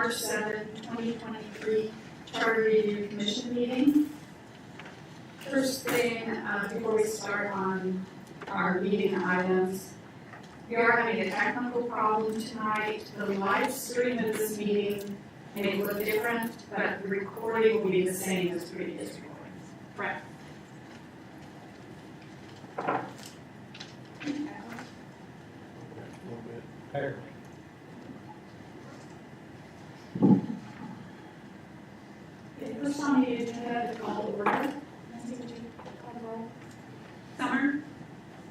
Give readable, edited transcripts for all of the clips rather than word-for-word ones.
March 7, 2023 Charter Review Commission meeting. First thing, before we start on our meeting items, we are having a technical problem tonight. The live stream of this meeting may look different, but the recording will be the same as previous recordings. Right. Higher. Okay, first on the agenda, the call to order. Nancy, would you call the roll? Summer,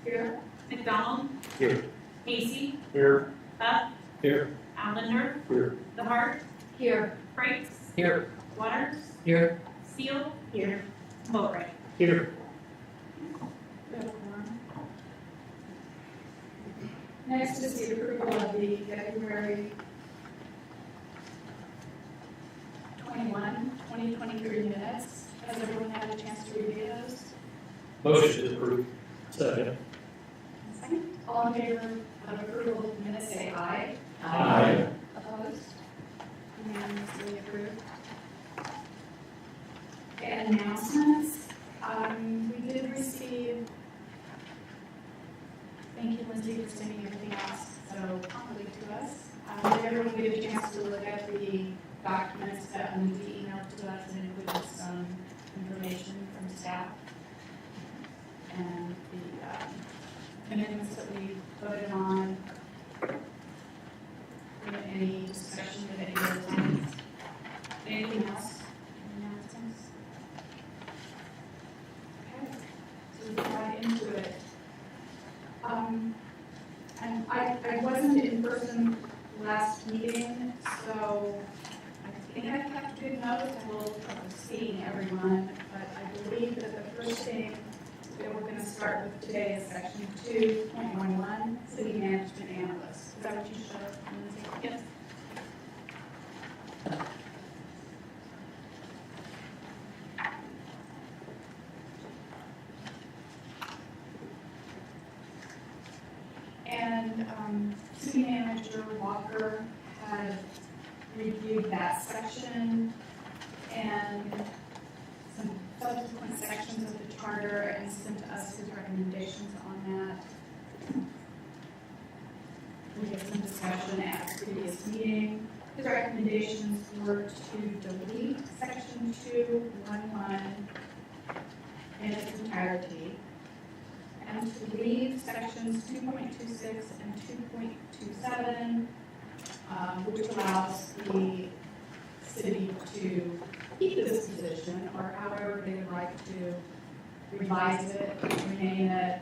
Here. McDonald, Here. Casey, Here. Huff, Here. Allender, Here. The Hart, Here. Frakes, Here. Waters, Here. Steele, Here. Boatright. Here. Next is the approval of the February 21, 2023 minutes. Has everyone had a chance to review those? Motion to approve. Second. Second. All in favor of approval of the minutes, say aye. Aye. Opposed? Unanimously approved. And announcements. We did receive, thank you, Lindsay, for sending everything else so promptly to us. Did everyone get a chance to look at the documents that Lindsay emailed to us and included some information from staff? And the amendments that we voted on? Any discussion of any of those items? Anything else? Any announcements? Okay, so we'll get right into it. And I wasn't in person last meeting, so I think I kept good notes. I will seeing everyone, but I believe that the first thing that we're going to start with today is section 2.11, city management analyst. Is that what you showed, Lindsay? Yes. And city manager Walker had reviewed that section and some subsequent sections of the charter and sent us his recommendations on that. We had some discussion at the previous meeting. His recommendations were to delete section 2.11 in its entirety, and to leave sections 2.26 and 2.27, which allows the city to keep this position, or however they would like to revise it, rename it,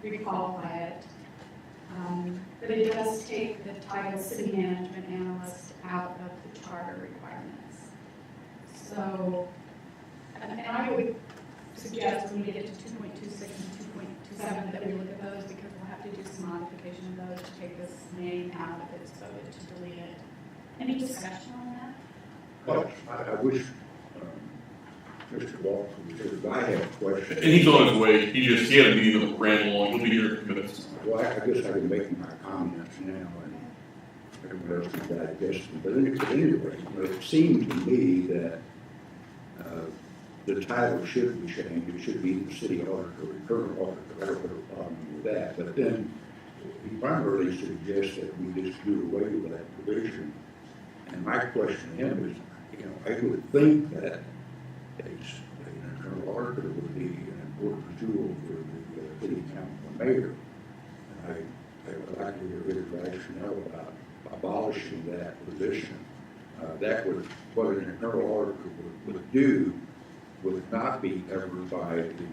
requalify it. But it does take the title city management analyst out of the charter requirements. So, and I would suggest when we get to 2.26 and 2.27 that we look at those, because we'll have to do some modification of those to take this name out of it, so to delete it. Any discussion on that? Well, I wish Mr. Walker was here, but I have a question. And he's on his way. He had a meeting that ran along. He'll be here in a few minutes. Well, I guess I can make my comments now, and everyone else can digest them. But anyway, it seemed to me that the title should be changed. It should be the city auditor or internal auditor. I don't have a problem with that. But then he primarily suggests that we just do away with that provision. And my question to him is, I would think that an internal auditor would be an important tool for the city council and mayor. And I would like to hear his rationale about abolishing that position. That would, what an internal auditor would do would not be covered by the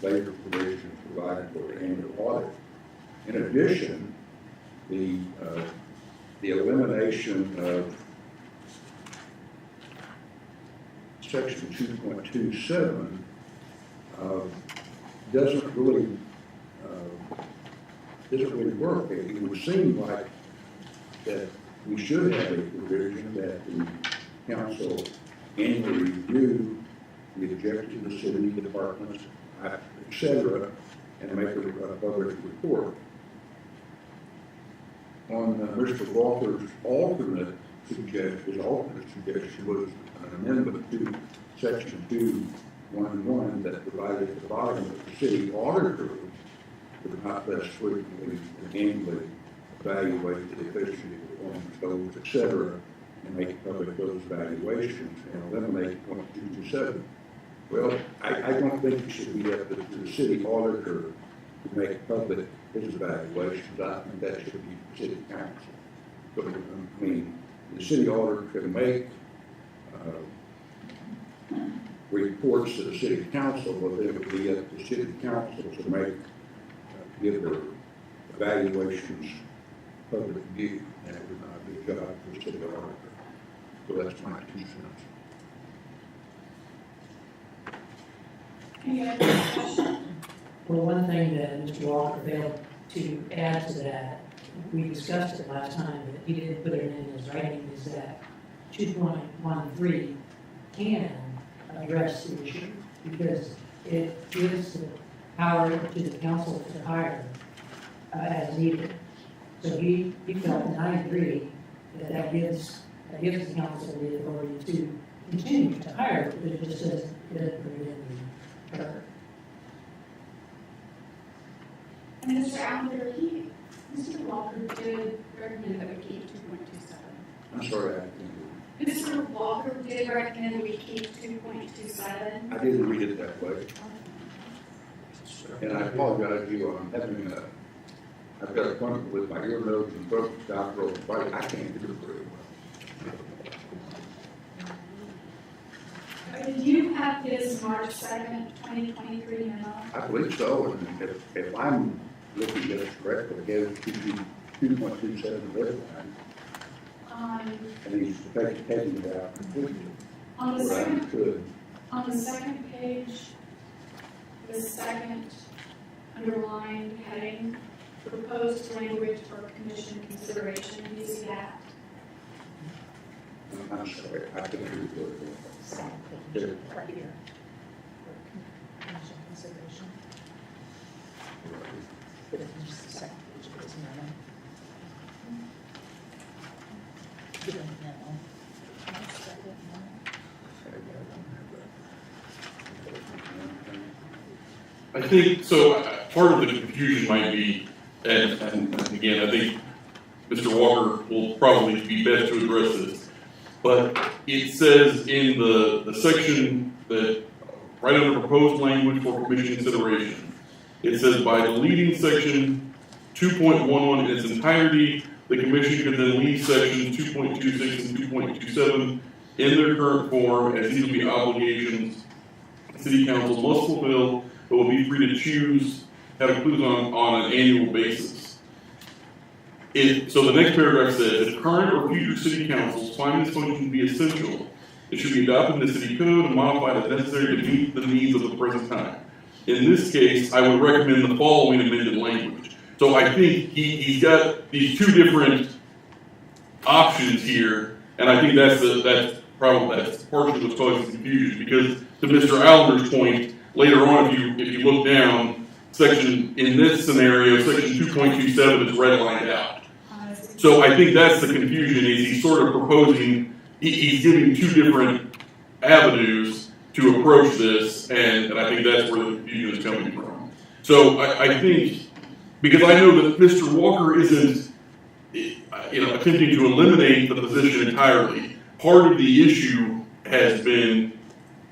labor provisions provided for the annual audit. In addition, the elimination of section 2.27 doesn't really work. It would seem like that we should have a provision that the council annually review the objectives of the city departments, etc., and make a public report. On Mr. Walker's alternate his alternate suggestion was an amendment to section 211 that provided at the bottom that the city auditor could not less frequently and annually evaluate the efficiency of performance goals, et cetera, and make public those evaluations and eliminate .227. Well, I don't think it should be up to the city auditor to make public his evaluations. I think that should be the city council. So, I mean, the city auditor can make reports to the city council, but it would be up to the city council to make, give their evaluations public view, and it would not be a job for the city auditor. So that's my 2 cents. Any other discussion? Well, one thing that Mr. Walker failed to add to that, we discussed it last time, but he didn't put it in his writing, is that 2.13 can address the issue because it gives the power to the council to hire as needed. So he felt, and I agree, that gives the council the authority to continue to hire, but it just doesn't put it in the charter. And Mr. Allender, Mr. Walker did recommend that we keep 2.27. I'm sorry, Mr. Walker did recommend we keep 2.27. I didn't read it that way. And I apologize to you, I'm having I've got an appointment with my ear, nose, and throat doctor, but I can't do it very well. Do you have his March 2nd, 2023 memo? I believe so, and if I'm looking at it correctly, I gave it to you 2.27 deadline, and he's taking it out completely. On the What I second, understood. on the second page, the second underlined heading, proposed language for commission consideration, do you see that? I'm sorry, I couldn't read it. Second page, right here. For commission consideration. But it's just the second page of his memo. Give him the memo. March 2nd memo. I think, so part of the confusion might be, and again, I think Mr. Walker will probably be best to address this, but it says in the section that, right under proposed language for commission consideration, it says by deleting section 2.11 in its entirety, the commission could then leave sections 2.26 and 2.27 in their current form, as these will be obligations city council must fulfill, but will be free to choose how to include on an annual basis. So the next paragraph says, if current or future city councils find this function to be essential, it should be adopted in the city code and modified as necessary to meet the needs of the present time. In this case, I would recommend the following amended language. So I think he's got these two different options here, and I think that's partially what's causing confusion, because to Mr. Allender's point, later on, if you look down, in this scenario, section 2.27 is redlined out. So I think that's the confusion, is he's sort of proposing, he's giving two different avenues to approach this, and I think that's where the confusion is coming from. So I think, because I know that Mr. Walker isn't, attempting to eliminate the position entirely, part of the issue has been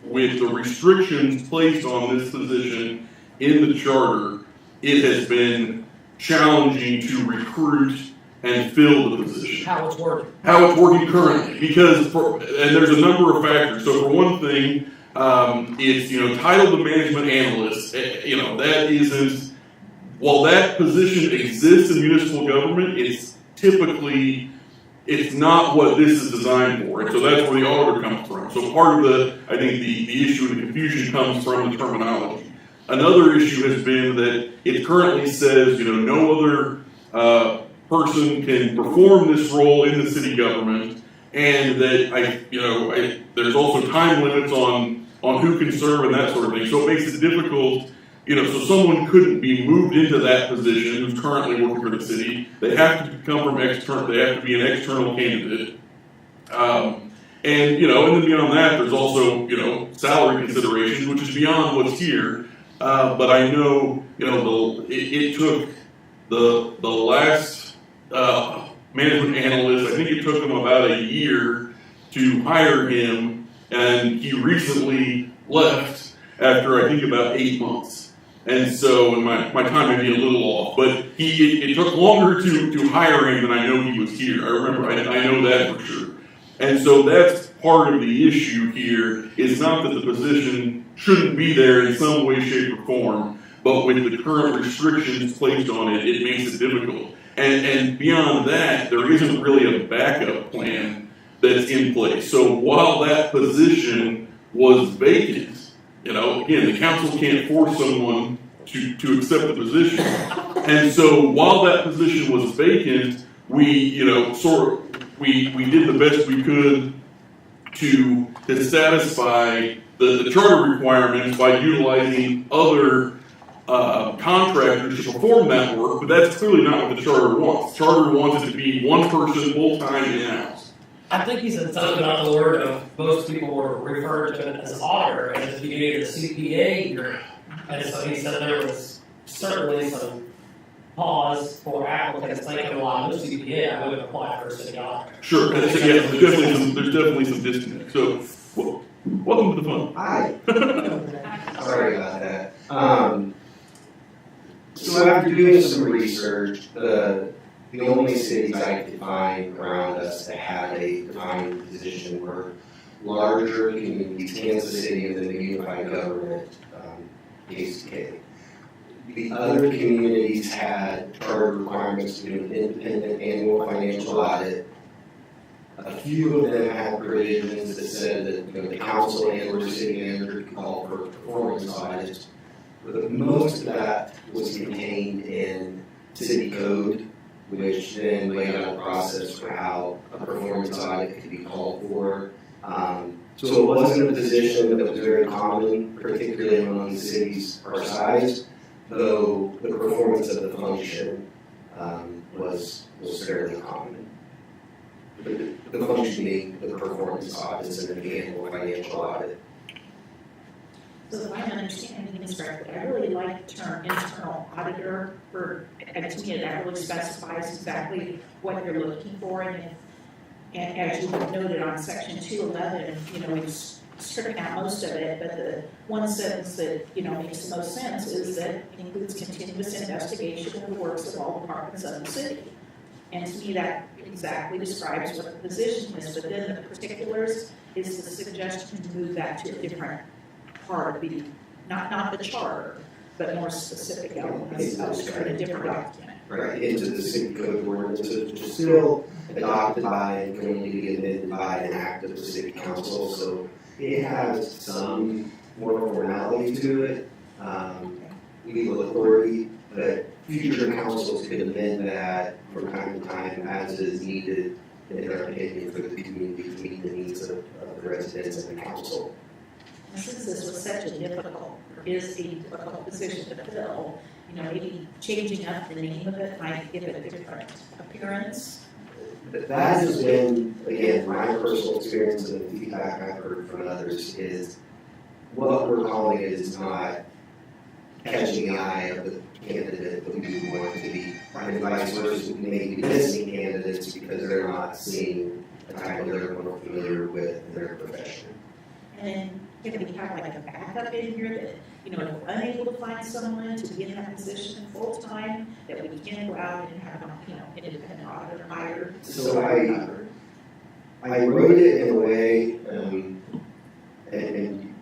with the restrictions placed on this position in the charter, it has been challenging to recruit and fill the position. How it's working. How it's working currently, because and there's a number of factors. So for one thing, it's titled the management analyst. That isn't, while that position exists in municipal government, it's not what this is designed for, and so that's where the auditor comes from. So part of I think the issue and the confusion comes from the terminology. Another issue has been that it currently says, no other person can perform this role in the city government, and that there's also time limits on who can serve and that sort of thing. So it makes it difficult. So someone couldn't be moved into that position who's currently working for the city. They have to come from external. They have to be an external candidate, And, you know, and then beyond that, there's also, you know, salary considerations, which is beyond what's here. But I know, you know, it took the last management analyst, I think it took them about a year to hire him, and he recently left after I think about 8 months. And so, and my time may be a little off, but it took longer to hire him than I know he was here. I remember, I know that for sure. And so that's part of the issue here, is not that the position shouldn't be there in some way, shape, or form, but with the current restrictions placed on it, it makes it difficult. And beyond that, there isn't really a backup plan that's in place. So while that position was vacant, you know, again, the council can't force someone to accept the position. And so while that position was vacant, we, you know, we did the best we could to satisfy the charter requirements by utilizing other contractors to perform that work, but that's clearly not what the charter wants. The charter wants it to be one person full-time in-house. I think he said something about the word of most people were referred to it as auditor, and if you gave the CPA, and so he said there was certainly some pause for applicants thinking, well, I'm no CPA, I would apply for a city auditor. Sure, and so, yeah, there's definitely some disconnect. So, welcome to the fun. Hi. Sorry about that. So after doing some research, the only cities I could find around us that had a defined position were larger communities, Kansas City, and then the unified government, KCK. The other communities had charter requirements to do an independent annual financial audit. A few of them had provisions that said that, you know, the council and or city manager could call for performance audits. But most of that was contained in city code, which then laid out a process for how a performance audit could be called for. So it wasn't a position that was very common, particularly among cities our size, though the performance of the function was fairly common. The function being the performance audits and the annual financial audit. So if I'm understanding this correctly, I really like the term internal auditor and to me that really specifies exactly what you're looking for. And as you noted on section 211, you know, we've stripping out most of it, but the one sentence that, you know, makes the most sense is that it includes continuous investigation of the works of all departments of the city. And to me, that exactly describes what the position is, but then the particulars is the suggestion to move that to a different part of the, not the charter, but more specific elements of a different document. Right, into the city code ordinance, which is still adopted by and can only be amended by an act of the city council, so it has some more formality to it, legal authority, but future councils can amend that from time to time as is needed in their opinion for the community to meet the needs of the residents and the council. And since this was such a difficult position to fill, you know, maybe changing up the name of it might give it a different appearance. That has been, again, my personal experience and the feedback I've heard from others is what we're calling it is not catching the eye of the candidate that we want to be, and vice versa, we may be missing candidates because they're not seeing a title they're more familiar with in their profession. And can we have like a backup in here that, you know, if we're unable to find someone to be in that position full time, that we can go out and have, you know, an independent auditor hired? So I wrote it in a way, and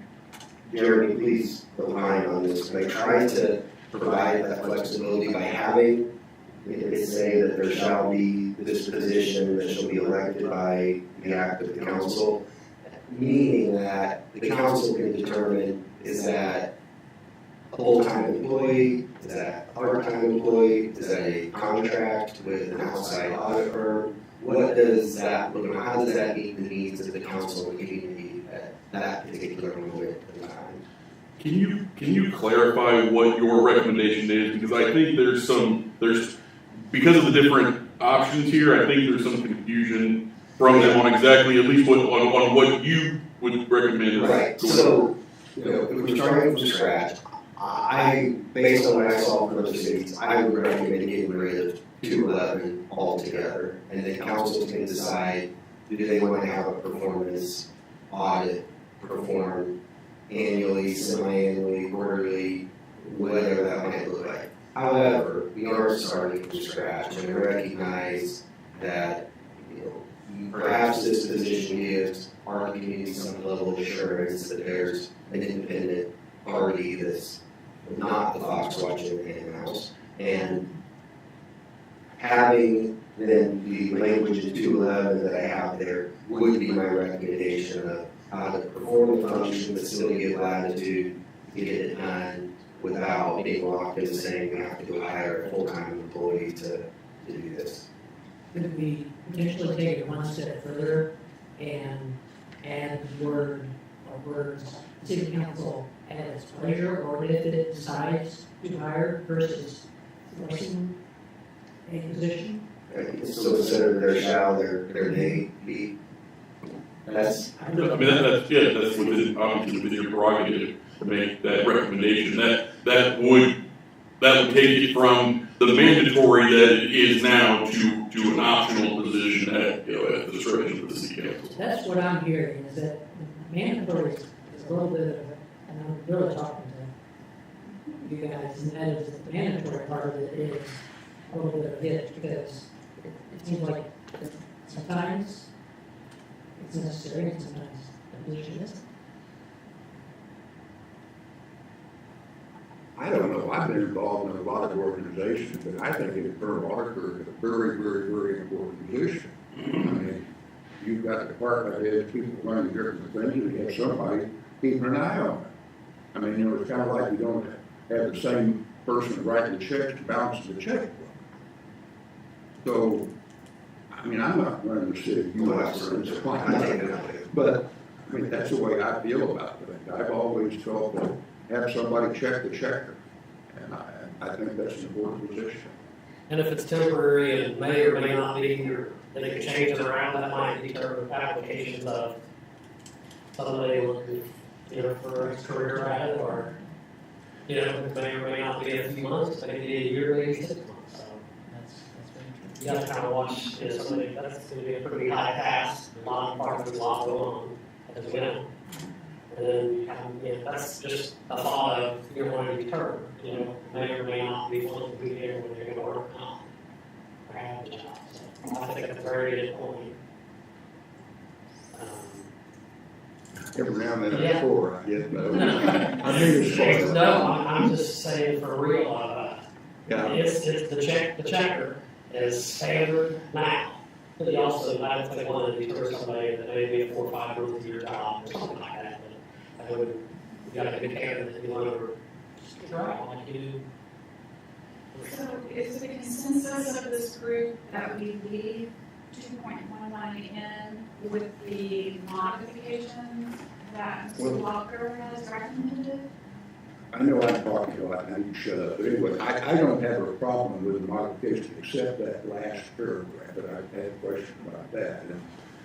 Jeremy, please opine on this, but I tried to provide that flexibility by having it say that there shall be this position that shall be elected by the act of the council, meaning that the council can determine is that a full-time employee, is that a part-time employee, is that a contract with an outside audit firm? What does that look like? How does that meet the needs of the council and community at that particular moment in time? Can you clarify what your recommendation is? Because I think there's because of the different options here, I think there's some confusion from them on exactly, at least on what you would recommend. Right, so, you know, if we're starting from scratch, based on what I saw from other cities, I would recommend getting rid of 211 altogether, and then council can decide, do they want to have a performance audit performed annually, semi-annually, quarterly, whatever that might look like. However, we are starting from scratch, and we recognize that, you know, perhaps this position gives our community some level of assurance that there's an independent party that's not the Fox watching in-house, and having then the language in 211 that I have there would be my recommendation of how to perform the function but still give latitude to get it done without being locked in saying we have to go hire a full-time employee to do this. Could we potentially take it one step further and add the word or words, city council at its pleasure, or if it decides to hire versus forcing a position? So instead of their shall, their may be. That's, I mean, that's within, obviously within your prerogative to make that recommendation. That would take it from the mandatory that it is now to an optional position at the discretion of the city council. That's what I'm hearing, is that mandatory is a little bit of, and I'm really talking to you guys, and that is that the mandatory part of it is a little bit of a hitch, because it seems like sometimes it's necessary, and sometimes the position isn't. I don't know, I've been involved in a lot of organizations, but I think an internal auditor is a very, very, very important position. I mean, you've got department heads, people running different things, and you have somebody keeping an eye on it. I mean, you know, it's kind of like you don't have the same person writing the checks to balance the checkbook. So, I mean, I'm not running the city, you are, but, I mean, that's the way I feel about it. I've always felt that have somebody check the checker, and I think that's an important position. And if it's temporary and may or may not be, or they can change it around, that might deter applications of somebody looking, you know, for a career ahead, or, you know, it may or may not be a few months, maybe a year, maybe 6 months, so that's very true. You gotta kind of watch, you know, somebody, that's gonna be a pretty high task, a lot of departments, a lot going on, as we know. And then you kind of, you know, that's just a thought of you're wanting to deter, you know, may or may not be willing to be there when they're gonna work on or have a job. So I think that's a very good point. Every now and then, Yeah. before, I get, but No. I knew this was. No, I'm just saying for real, Yeah. it's the checker is standard now. But you also, I don't think want to deter somebody that may be a 4 or 5 months a year job or something like that. But I would, you got a good candidate, you want to just try it like you do. So is the consensus of this group that we leave 2.11 in with the modifications that Mr. Walker has recommended? I know I'm talking a lot, and I need to shut up, but anyway, I don't have a problem with the modification except that last paragraph, but I had a question about that. And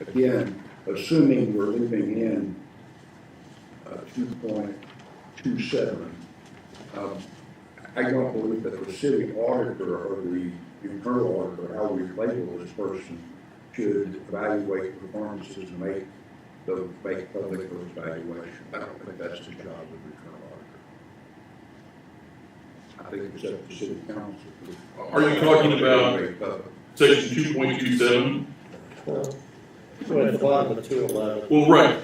again, assuming we're leaving in 2.27, I don't believe that the city auditor or the internal auditor, how we label this person, should evaluate performances and make public those evaluations. I don't think that's the job of the internal auditor. I think it's up to the city council. Are you talking about section 2.27? Well, at the bottom of 211. Well, right.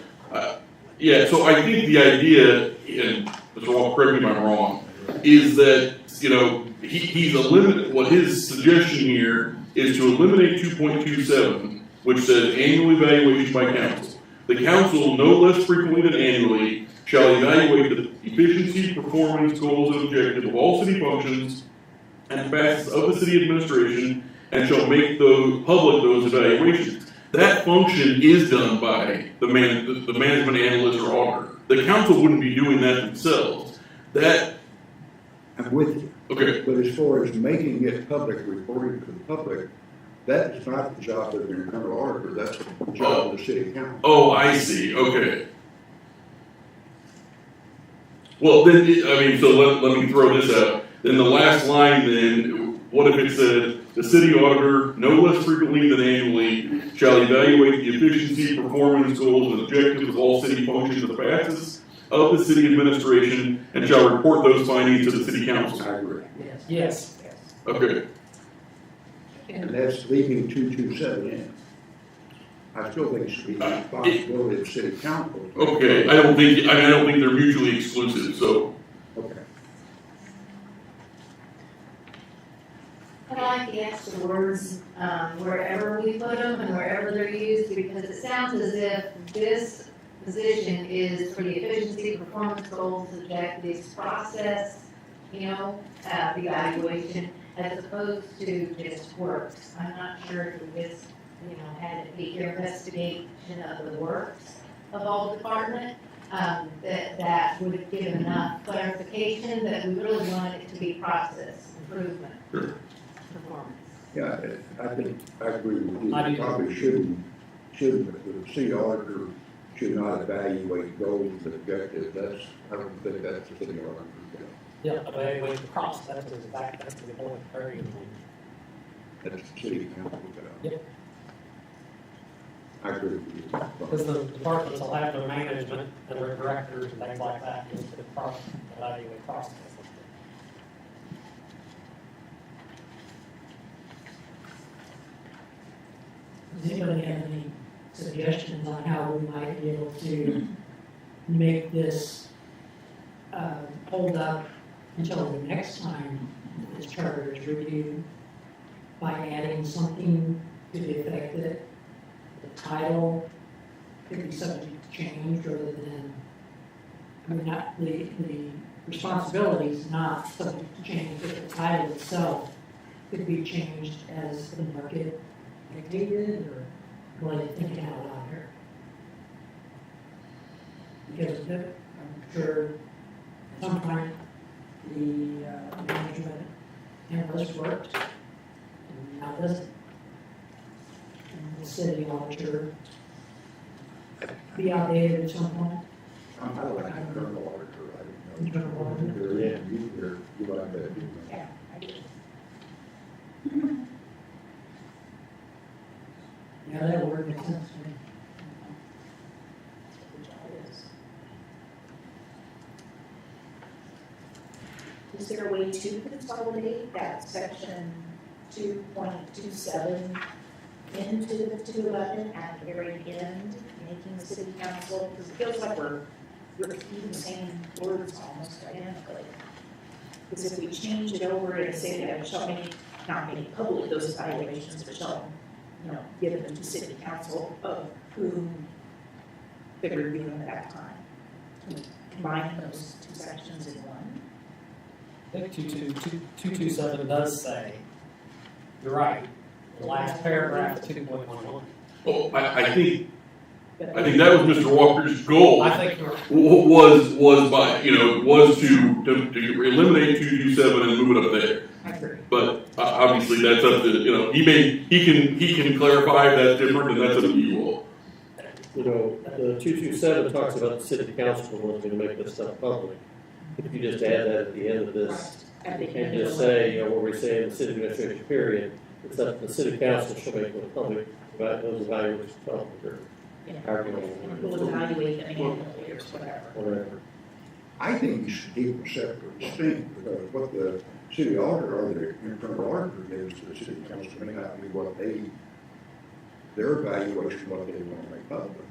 Yeah, so I think the idea, and Mr. Walker, correct me if I'm wrong, is that, you know, he's eliminated, what his suggestion here is to eliminate 2.27, which says annual evaluation by council. The council, no less frequently than annually, shall evaluate the efficiency, performance, goals, and objectives of all city functions and facets of the city administration, and shall make public those evaluations. That function is done by the management analyst or auditor. The council wouldn't be doing that themselves. I'm with you. Okay. But as far as making it public, reporting to the public, That is not the job of the internal auditor, that's the job of the city council. Oh, I see, okay. Well, then, so let me throw this out. Then the last line then, what if it said, the city auditor, no less frequently than annually, shall evaluate the efficiency, performance, goals, and objectives of all city functions and facets of the city administration, and shall report those findings to the city council. I agree. Yes. Okay, And that's leaving 227 in. I still think it should be the responsibility of the city council. okay, I don't think they're mutually exclusive, so. Okay. I like the extra words, wherever we put them and wherever they're used, because it sounds as if this position is for the efficiency, performance goals, objectives, process, evaluation, as opposed to just works. I'm not sure if we just, had it be your investigation of the works of all department, that would give enough clarification that we really want it to be process improvement. Sure. Performance. Yeah, I agree with you. I do. Probably shouldn't, the city auditor should not evaluate goals and objectives. I don't think that's the city auditor's job. Yeah, evaluate the cost, that's the point, very good point. That's the city council's job. Yep. I agree with you. Because the departments will have their management and their directors and things like that, just to evaluate process. Does anybody have any suggestions on how we might be able to make this hold up until the next time this charter is reviewed by adding something to the effect that the title could be subject to change rather than, not the responsibilities not subject to change, but the title itself could be changed as the market dictated, or what are you thinking out loud here? Because I'm sure at some point the management analyst worked and now doesn't. And the city auditor be outdated at some point. I like internal auditor. I don't know. Internal auditor. Yeah, you like that, do Yeah, I do. Yeah, that word makes sense to me. Which all is. Is there a way to consolidate that section 2.27 into the 211 at the very end, making the city council, because it feels like we're repeating the same words almost identically. Because if we change it over and say that shall make, not make public those evaluations, but shall, give them to city council of whom they're reviewing at that time. Combining those two sections in one. I think 227 does say, you're right, the last paragraph of 2.11. Well, I think that was Mr. Walker's goal. I think you're, Was by, was to eliminate 227 and move it up there. I agree. But obviously that's up to, he can clarify that's different and that's up to you all. The 227 talks about the city council wanting to make this stuff public. If you just add that at the end of this, At the and end just of say, where we say in the city administration period, it's up to the city council shall make the public, those evaluations public, or Yeah. however you We'll want evaluate them annually or whatever. whatever. I think you should keep them separate and distinct, because what the city auditor or the internal auditor gives to the city council may not be what their evaluation, what they want to make public.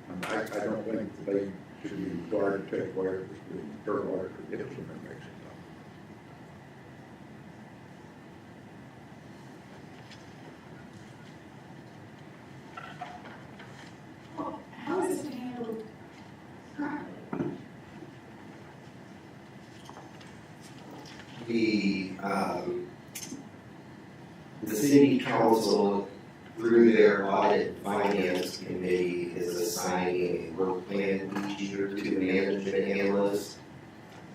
And I don't think that they should be required to take whatever the internal auditor gives them and makes it public. How is it handled currently? The city council, through their audit and finance committee, is assigning a work plan each year to the management analyst.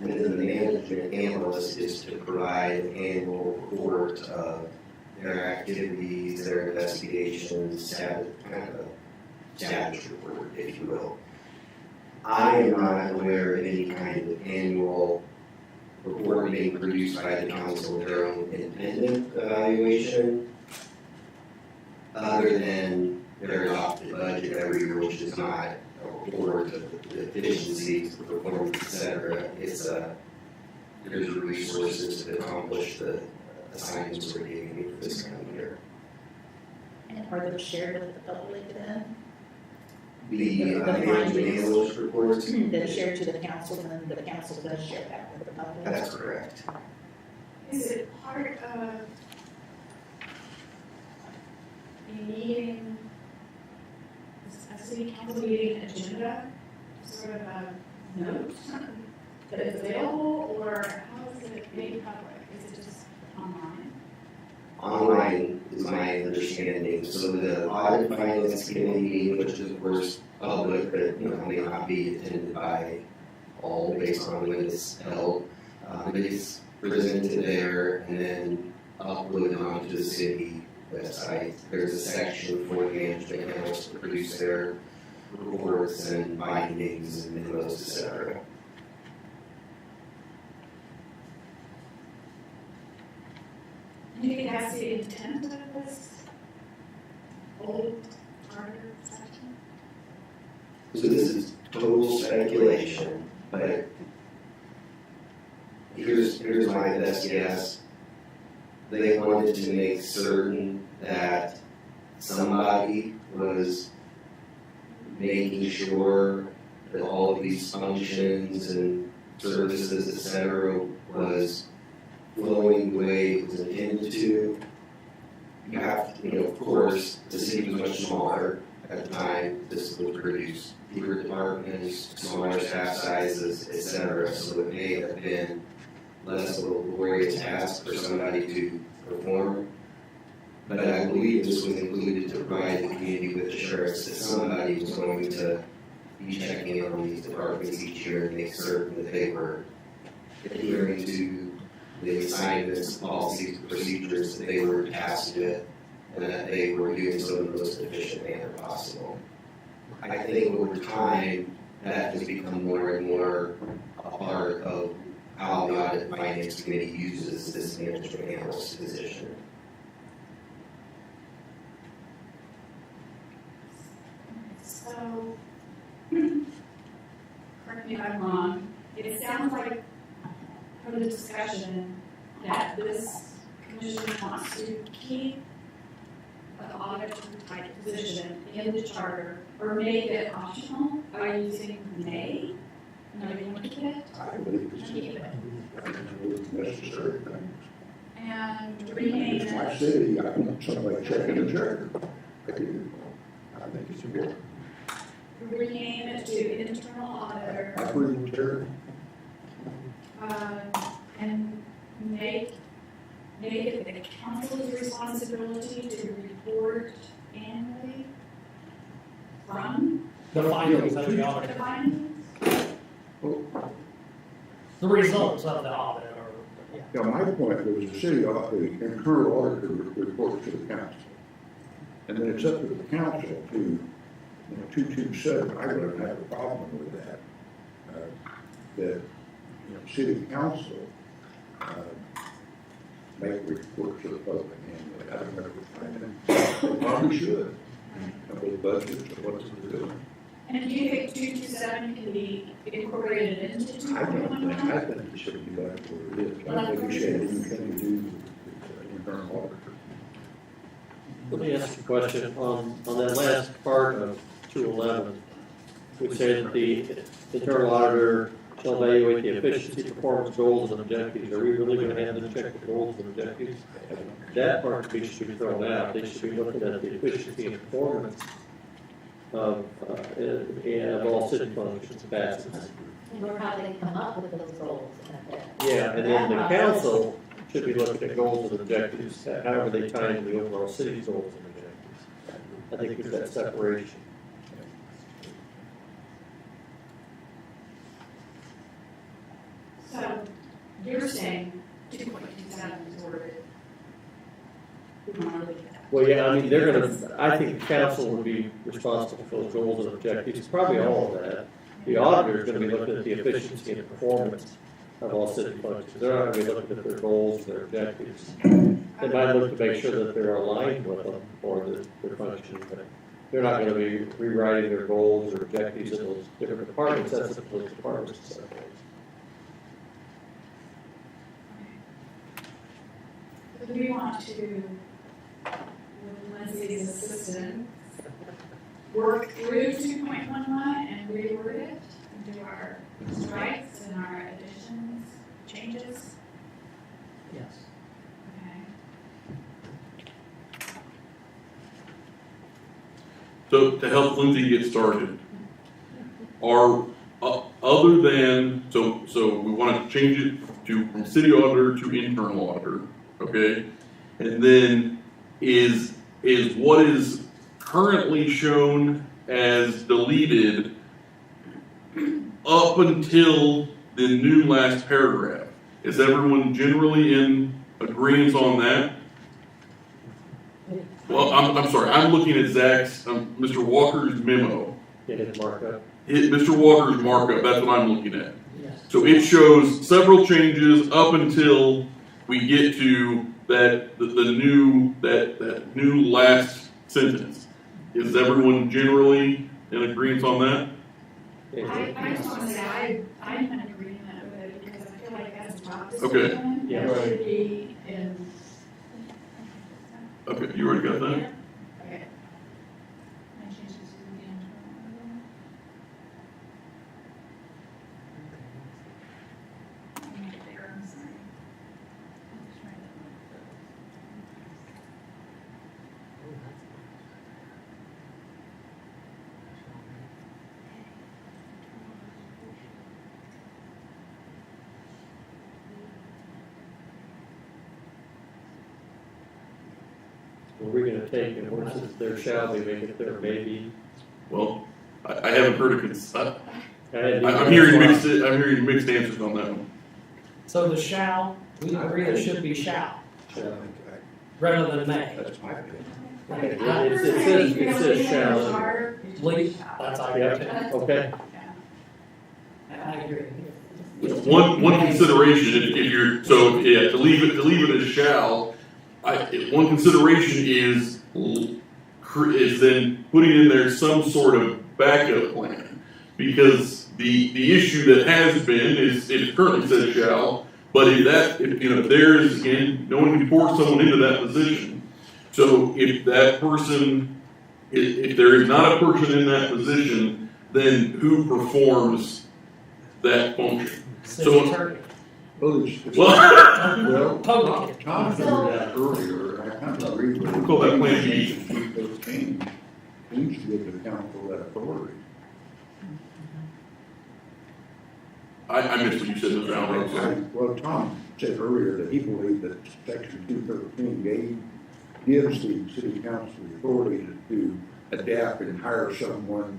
And then the management analyst is to provide an annual report of their activities, their investigations, kind of a status report, if you will. I am not aware of any kind of annual report being produced by the council of their own independent evaluation, other than their adopted budget every year, which is not a report of the efficiencies, the performance, et cetera. It's there's resources to accomplish the assignments we're giving you for this coming year. And are those shared with the public then? The management analyst reports, That shared to the council, and then the council does share that with the public? that's correct. Is it part of a meeting, a city council meeting agenda, sort of a note that is available, or how is it made public? Is it just online? Online is my understanding, so the audit finance committee meeting, which is of course public, but may not be attended by all based on when it's held. It's presented there and then uploaded onto the city website. There's a section for the management analysts to produce their reports and findings and memos, et cetera. Do you think that's the intent of this old charter section? So this is total speculation, but here's my best guess. They wanted to make certain that somebody was making sure that all of these functions and services, et cetera, was flowing the way it was intended to. You have to, of course, the city was much smaller at the time this was produced. Fewer departments, smaller staff sizes, et cetera, so it may have been less of a laborious task for somebody to perform. But I believe this was included to provide the community with assurance that somebody was going to be checking in on these departments each year and make certain that they were adhering to the assignments, policies, procedures that they were tasked with, and that they were doing so in the most efficient manner possible. I think over time, that has become more and more a part of how the Audit and Finance Committee uses this management analyst position. So, correct me if I'm wrong, it sounds like from the discussion that this commission wants to keep an auditor type position in the charter or make it optional by using may. No, you want to keep it? I believe it's Keep it. necessary thing. And rename It's my it. city, I want somebody checking the charter. I do. I think it's important. Rename it to internal auditor. I agree with Terry. And make it the council's responsibility to report annually from The findings of the the audit, findings. the results of the audit are, yeah. Yeah, my point was the city ought the internal auditor reports to the council. And then it's up to the council to, 227, I wouldn't have a problem with that. That, city council, make reports to the public annually. I don't know if they probably should. With budgets or what they're doing. And do you think 227 can be incorporated into I 2.11? think it should be left where it is. I think we should anything to do with the internal auditor. Let me ask you a question on that last part of 211. We say that the internal auditor shall evaluate the efficiency, performance, goals, and objectives. Are we really going to have them check the goals and objectives? That part should be thrown out. They should be looking at the efficiency and performance of all city functions and facets. Or how they come up with those goals. Yeah, and then the council should be looking at goals and objectives, however they tie into the overall city's goals and objectives. I think there's that separation. So you're saying 2.27 is worded Well, yeah, I mean, they're gonna, I think the council would be responsible for the goals and objectives, probably all of that. The auditor is gonna be looking at the efficiency and performance of all city functions. They're not gonna be looking at their goals, their objectives. They might look to make sure that they're aligned with them or their functions, but they're not gonna be rewriting their goals or objectives in those different departments. That's up to those departments to set those. So do we want to, with Lindsay's assistance, work through 2.11 and reword it, and do our strikes and our additions, changes? Yes. Okay. So to help Lindsay get started, are, other than, so we want to change it to from city auditor to internal auditor, okay? And then is what is currently shown as deleted up until the new last paragraph? Is everyone generally in agreement on that? Well, I'm sorry, I'm looking at Zach's, Mr. Walker's memo. Get it marked up. Mr. Walker's markup, that's what I'm looking at. Yes. So it shows several changes up until we get to that, that new last sentence. Is everyone generally in agreement on that? I just want to say, I'm in agreement with it because I feel like as a job Okay. description, Yeah. it should be in. Okay, you already got that? Okay. My changes to the internal. Let me make it bigger, I'm sorry. I'll just write it. Well, we're gonna take, and once it's there shall be, make it there maybe. Well, I haven't heard a I'm hearing hearing mixed answers on that one. So the shall, we agree it should be shall, rather than may. That's my opinion. It says shall. Leave, that's all Yeah. right. Okay, I agree. One consideration, if you're, so, yeah, to leave it as shall, one consideration is then putting in there some sort of backup plan. Because the issue that has been is, it currently says shall, but if there is, again, no one can force someone into that position. So if that person, if there is not a person in that position, then who performs that function? City attorney. Well, it's, Well, Public. Tom said that earlier, and I kind of agree with him. Call that Plan B. Those change, needs to give the council that authority. I missed what you said, Mr. Allen, I'm sorry. Well, Tom said earlier that he believed that section 213 gives the city council the authority to adapt and hire someone,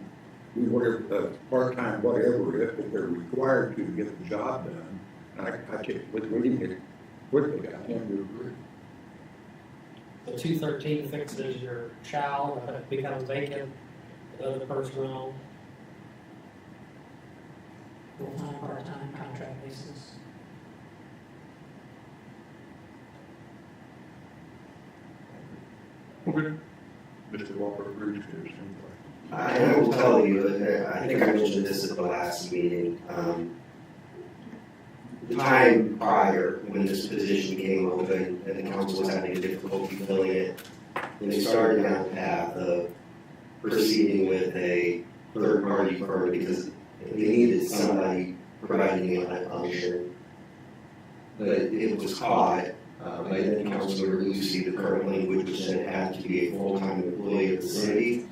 whatever, part-time, whatever, if they're required to get the job done. And I take, with reading it quickly, I tend to agree. The 213 fixes your shall, if it becomes vacant, the other personnel. Full-time, part-time, contract basis. Okay. Mr. Walker agrees to this anyway. I will tell you, I think I mentioned this at the last meeting, the time prior, when this position came open, and the council was having difficulty filling it, and they started down the path of proceeding with a third-party firm, because they needed somebody providing the audit function. But it was caught by then Councilor Lucy, the current language, which said it had to be a full-time employee of the city.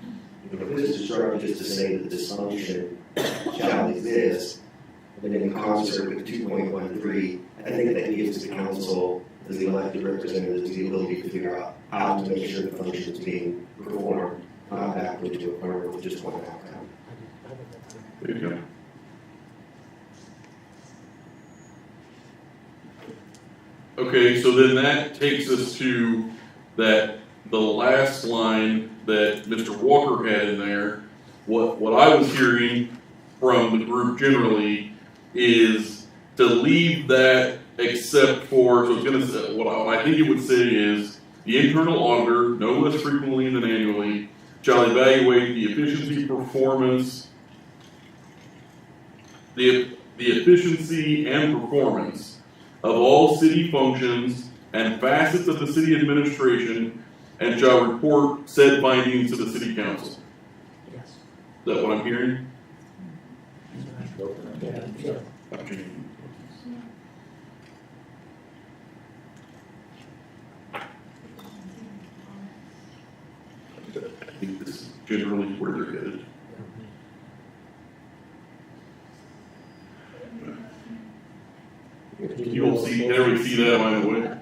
If this is struck just to say that this function shall exist, and in concert with 2.13, I think that gives the council, as the elected representatives, the ability to figure out how to make sure the function is being performed, not backward to a corner with just one outcome. There you go. Okay, so then that takes us to that the last line that Mr. Walker had in there, what I was hearing from the group generally is to leave that except for, so it's gonna say, what I think it would say is, the internal auditor, no less frequently than annually, shall evaluate the efficiency, performance, the efficiency and performance of all city functions and facets of the city administration, and shall report said findings to the city council. Yes. Is that what I'm hearing? Yeah, sure. I think this is generally where they're headed. You will see, everybody see that, by the way?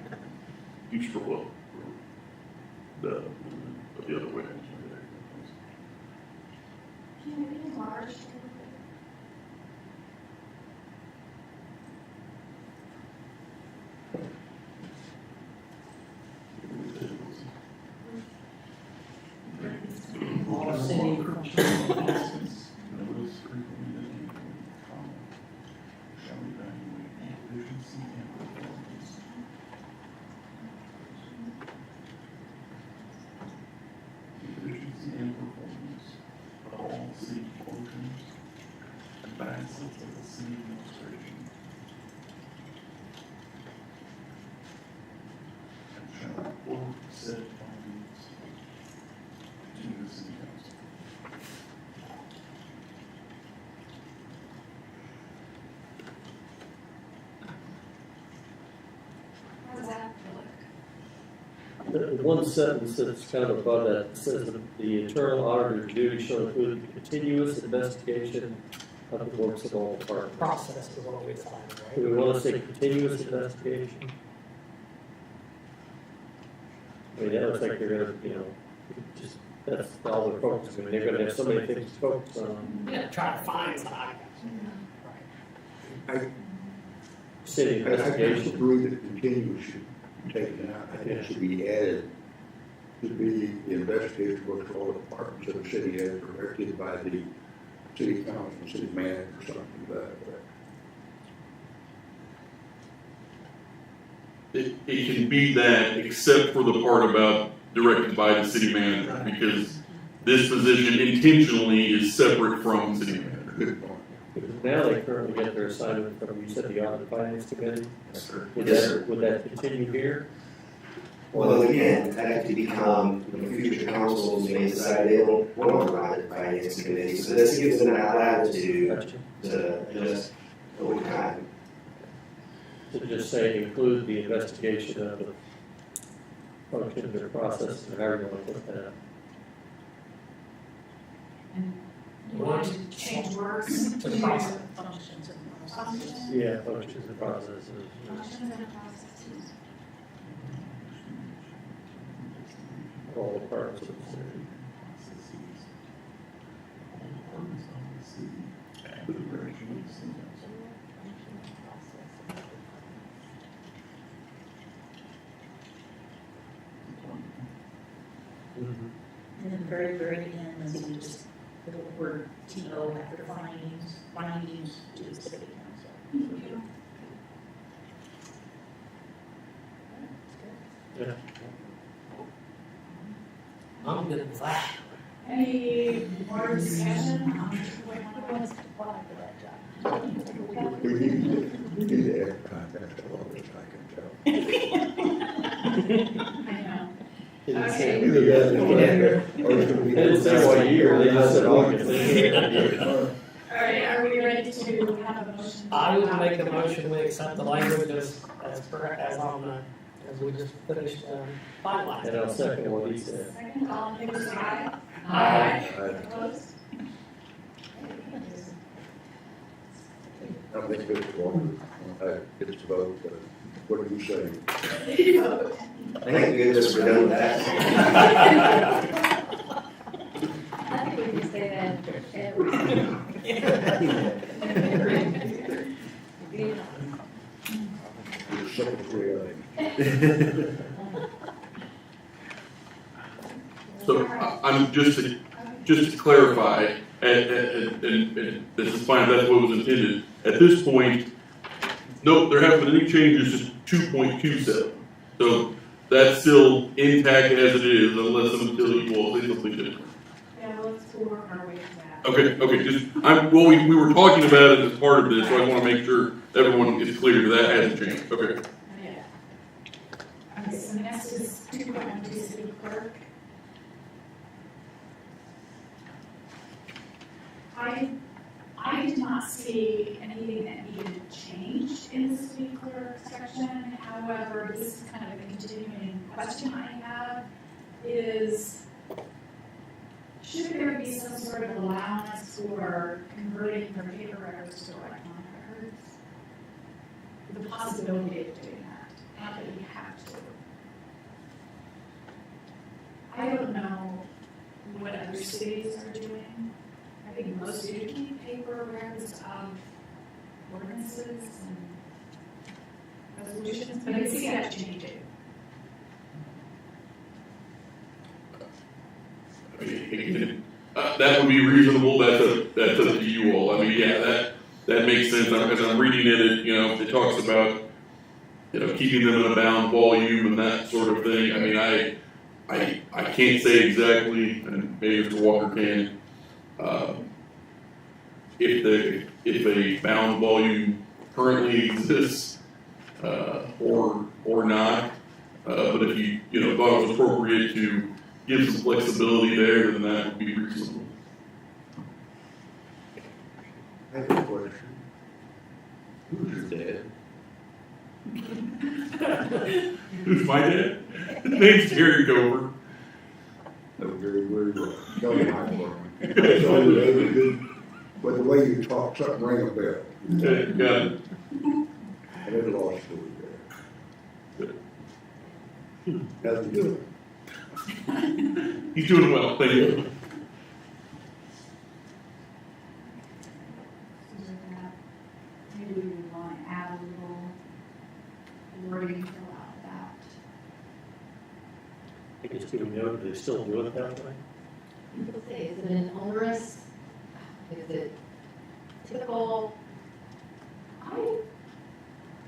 You scroll up. The other way. Can we enlarge? All city functional facets. Efficiency and performance of all city functions and facets of the city administration. And shall report said findings to the city council. How does that look? The one sentence that's kind of above that says that the internal auditor's duties shall include the continuous investigation of the works of all departments. Process is what we defined, right? Do we want to say continuous investigation? I mean, that looks like they're gonna, just, that's all they're focusing, I mean, they're gonna have so many things to focus on. Yeah, try to find something. City I investigation. agree that continuous should be taken out. I think it should be added to be the investigation of all the departments of the city as directed by the city council, city manager, or something like that. It can be that, except for the part about directed by the city manager, because this position intentionally is separate from the city manager. Good point. Because now they currently get their assignment from, you said, the audit finance committee. Yes, sir. Would Yes, that, sir. would that continue here? Well, again, that could become, future councils may decide they don't want to run it finance committee, so this gives them that latitude Gotcha. to adjust over time. To just say include the investigation of the functions or processes, or however you want to put that. You want to change words To to process. Functions and functions. Yeah, functions and processes. Functions and processes. All departments of the city. And then very, very end, maybe just the word TO after findings to the city council. Yeah. I'm good with that. Any more discussion on who wants to apply for that job? We need to advertise that all this, I can tell. I know. It didn't say, Either that or it's gonna be- it didn't say what year, they just said August. All right, are we ready to have a motion? I would make a motion, we accept the language as correct, as on the, as we just finished, finalizing. And I'll second what he said. Second, all in favor, say aye. Aye. Opposed? I think it's wrong. It's about, what are you saying? Thank goodness we're done with that. I think we can say that every. Your secretary, I'm just to clarify, and this is fine, that's what was intended. At this point, no, there haven't been any changes to 2.27. So that's still intact as it is, unless and until you all say something different. Yeah, let's work our way to that. Okay, well, we were talking about it as part of this, so I want to make sure everyone is clear that hasn't changed. Okay. Yeah. Okay, so next is 2.12 city clerk. I did not see anything that needed changed in the city clerk section. However, this is kind of a continuing question I have is, should there be some sort of allowance for converting from paper records to electronic records? The possibility of doing that, not that we have to. I don't know what other cities are doing. I think most do keep paper records of ordinances and resolutions, but I can see that changing. That would be reasonable, that's up to you all. I mean, yeah, that makes sense. As I'm reading it, it talks about, keeping them in a bound volume and that sort of thing. I mean, I can't say exactly, and maybe Mr. Walker can, if a bound volume currently exists, or not. But if you, thought it was appropriate to give some flexibility there, then that would be reasonable. I have a question. Who's your dad? Who's my dad? His name's Gary Cover. No, very, very well. No, my one. But the way you talk, something rang a bell. Okay, got it. I never lost story there. How's he doing? He's doing well, thank you. Maybe we would want to add a little wording to allow that. I think it's being noted, they still do it that way. People say, is it an onerous, is it typical? I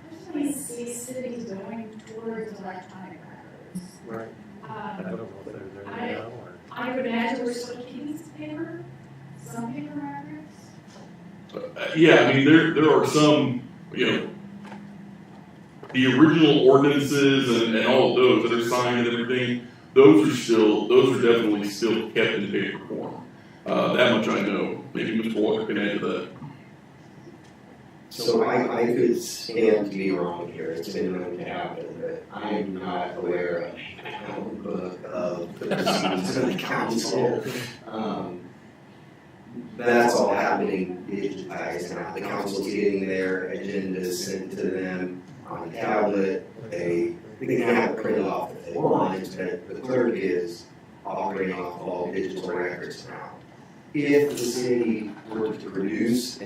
personally see cities going towards electronic records. Right. I don't know if they're there now or. I would imagine we're still keeping some paper records. Yeah, I mean, there are some, the original ordinances and all of those that are signed and everything, those are definitely still kept in paper form. That much I know. Maybe Mr. Walker can add to that. So I could stand to be wrong here, it's been known to happen, but I'm not aware of a handbook of the proceedings of the council. That's all happening digitized now, the council's getting their agendas sent to them on a tablet, they can have it printed off if they want, but the clerk is operating off all digital records now. If the city were to produce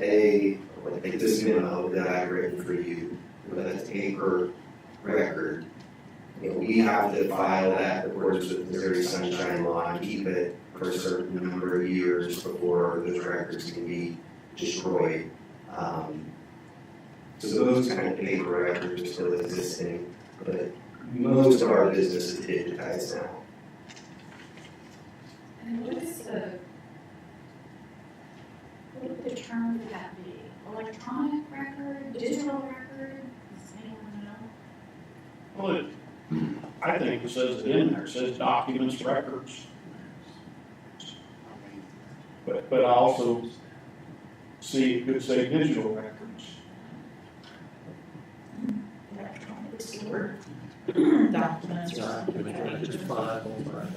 like this memo that I've written for you, that's a paper record, we have to file that, of course, with Missouri Sunshine Law and keep it for a certain number of years before those records can be destroyed. So those kind of paper records are still existing, but most of our business is digitized now. And what would the term for that be? Electronic record, digital record? Does anyone know? Well, I think it says it in there, it says documents, records. But I also see it could say digital records. Electronic stored documents. Documents, it's five, right.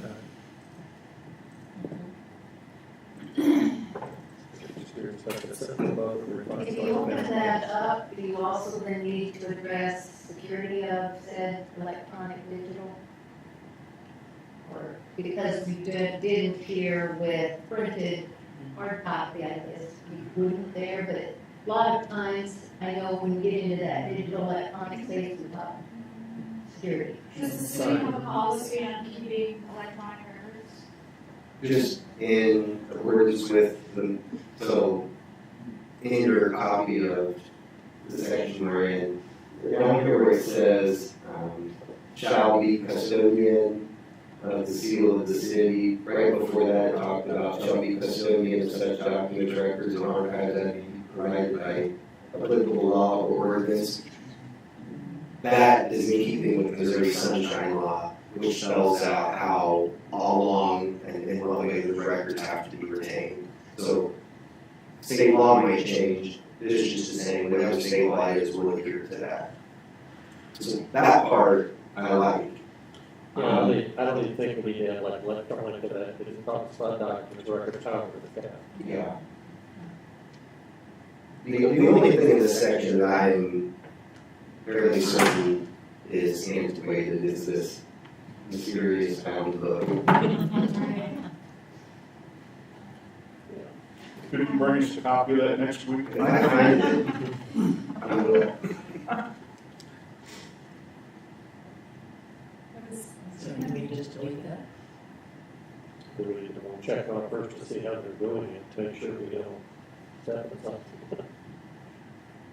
If you open that up, do you also then need to address security of said electronic digital? Or because we didn't here with printed hard copy, I guess we wouldn't there, but a lot of times, I know when you get into that digital electronic space, we talk security. Does the city have a policy on keeping electronic records? Just in accordance with so in your copy of the section we're in, down here where it says, shall be custodian of the seal of the city, right before that it talked about shall be custodian of such documents, records, and archives that be provided by applicable law or ordinance. That is in keeping with Missouri Sunshine Law, which spells out how all along and in what way those records have to be retained. So state law might change, this is just the same, whatever state law is, we'll adhere to that. So that part I like. Yeah, I don't even think we need to have like electronic to that, because it talks about documents, records, however it's got. Yeah. The only thing in this section that I'm fairly certain is antiquated is this mysterious bound book. Could you bring us a copy of that next week? If I find it, I will. So can we just delete that? Do we need to check on it first to see how they're doing it, to make sure we don't set this up?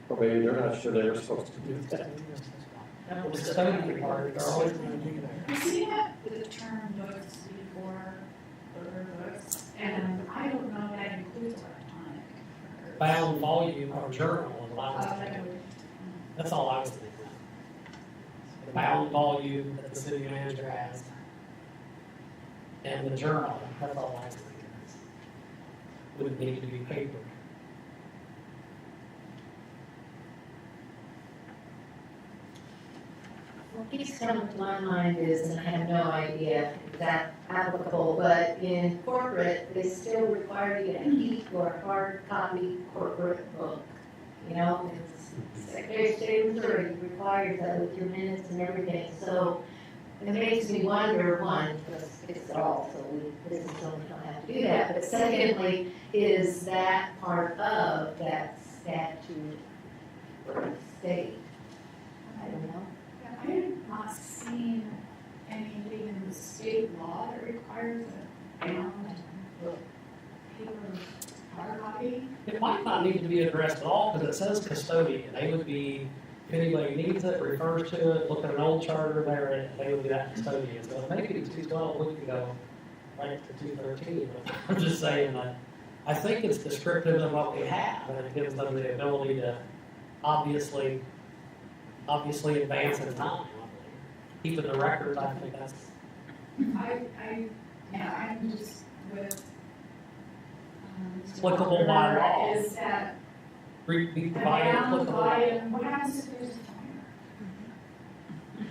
Or maybe they're not sure they were supposed to do that. That was the custodian part, they're always gonna do that. You see that with the term books before, older books, and I don't know if that includes electronic. Bound volume or journal is what I was thinking. That's all I was thinking. The bound volume that the city manager has. And the journal, that's all I was thinking. Wouldn't need to be paper. What keeps coming to my mind is, and I have no idea if that's applicable, but in corporate, they still require you to keep your hard copy corporate book. You know, it's Secretary of State of Missouri requires that with your minutes and everything, so it makes me wonder, one, let's fix it all, so we don't have to do that, but secondly, is that part of that statute for the state? I don't know. I have not seen anything in the state law that requires a bound paper hard copy. It might not need to be addressed at all, because it says custodian. They would be, if anybody needs it, refers to it, look at an old charter there, and they would be that custodian. So maybe 212 we could go right to 213. But I'm just saying that I think it's descriptive of what we have, and it gives them the ability to obviously advance in time. Keeping the records, I think that's. I'm just with. Applicable by law. Is that Be the provided bound applicable. volume, what happens if there's a timer?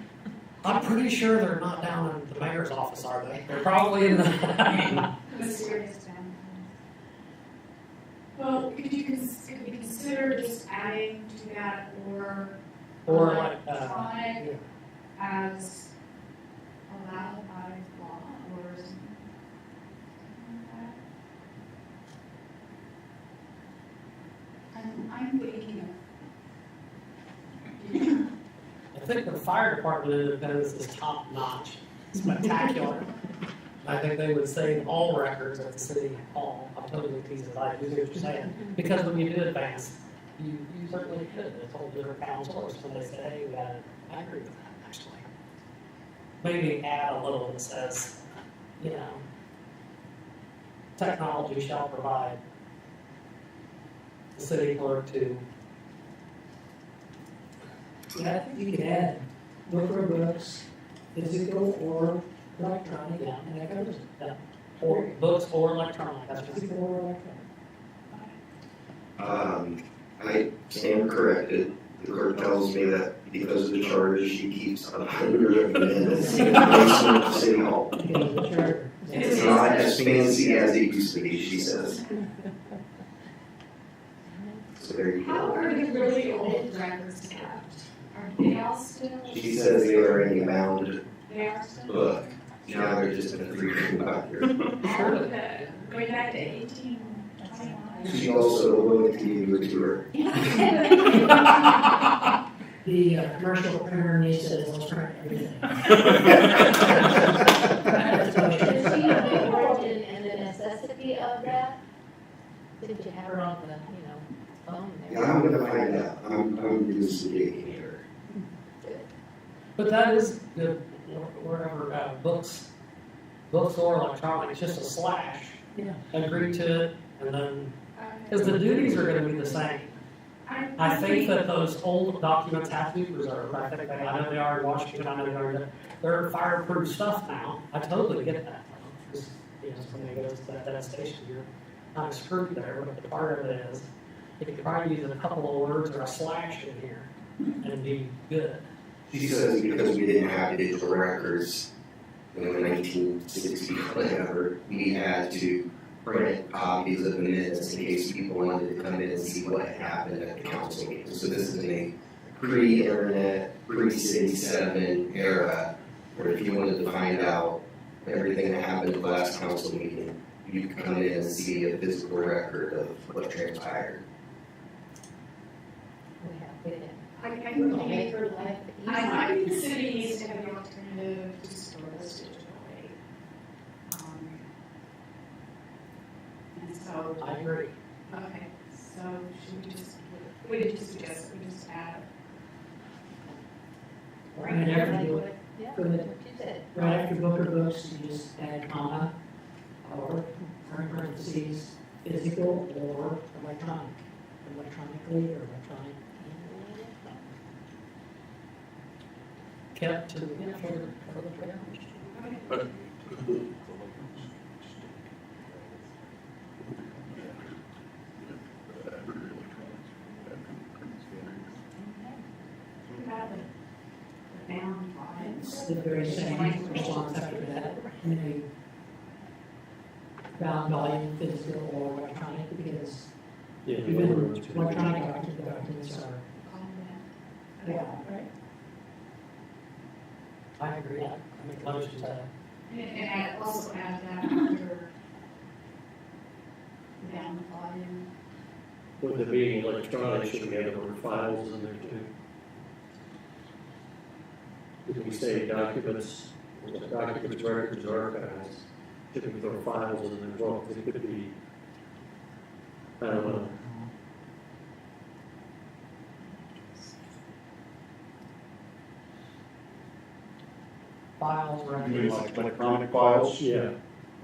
I'm pretty sure they're not down in the mayor's office, are they? They're probably in the. Mysterious down. Well, could we consider just adding to that or Or electronic as allowed by law or something like that? I'm thinking of. I think the fire department independence is top notch, spectacular. I think they would save all records at the city hall. I'm totally teasing, I do what you're saying. Because when you do advance, you certainly could. It's a whole different council, or somebody say, hey, we got it. I agree with that, actually. Maybe add a little that says, you know, technology shall provide the city clerk to. Yeah, I think you could add book or books, physical or electronic, Yeah. and that covers it. Yeah. Or books or electronic, that's just. Physical or electronic. I stand corrected. The clerk tells me that because of the charter, she keeps 100 minutes in the basement of City Hall. Because of the charter. It's not as fancy as it used to be, she says. So there you How go. are the really old records kept? Are they all still? She says they are in a bound They are still? book. Now they're just in a three-ring bucket. All of the, going back to 1821. She also will give you a tour. The commercial printer needs to print everything. Does she have the origin and the Did you have her on the, phone there? Yeah, I'm gonna find out. I'm doing some digging here. But that is good, wherever, books or electronics, just a slash. Yeah. Agree to it, and then, because the duties are gonna be the same. I think that those old documents have to be preserved, I think I know they are in Washington, I know they are, they're fireproof stuff now, I totally get that. Because, somebody goes to that station, you're not screwed there, but the part of it is, you could probably use a couple of words or a slash in here, and it'd be good. She says because we didn't have digital records in the 1960s, whatever, we had to print copies of the minutes in case people wanted to come in and see what happened at the council meeting. So this is in a pre-internet, pre-City 7 era, where if you wanted to find out everything that happened at the last council meeting, you could come in and see a physical record of what transpired. We did. I It'll make her life easier. think the city needs to have the alternative to store this digitally. And so, I agree. okay, so we just suggest that we just add. Right after, Yeah, Go ahead. what you said. right after book or books, you just add comma, or parentheses, physical or electronic, electronically or electronic. Kept to the, for the Okay. We have the bound lines. It's the very same response after that, in a bound volume, physical or electronic, because Yeah. even electronic documents are, yeah, Right. I agree, I make a motion to, And I also add that under bound volume. With it being electronic, should we have the word files in there too? If we say documents, records, or archives, should we throw files in there as well? Because it could be, I don't know. files, You mean records. like electronic files? Yeah,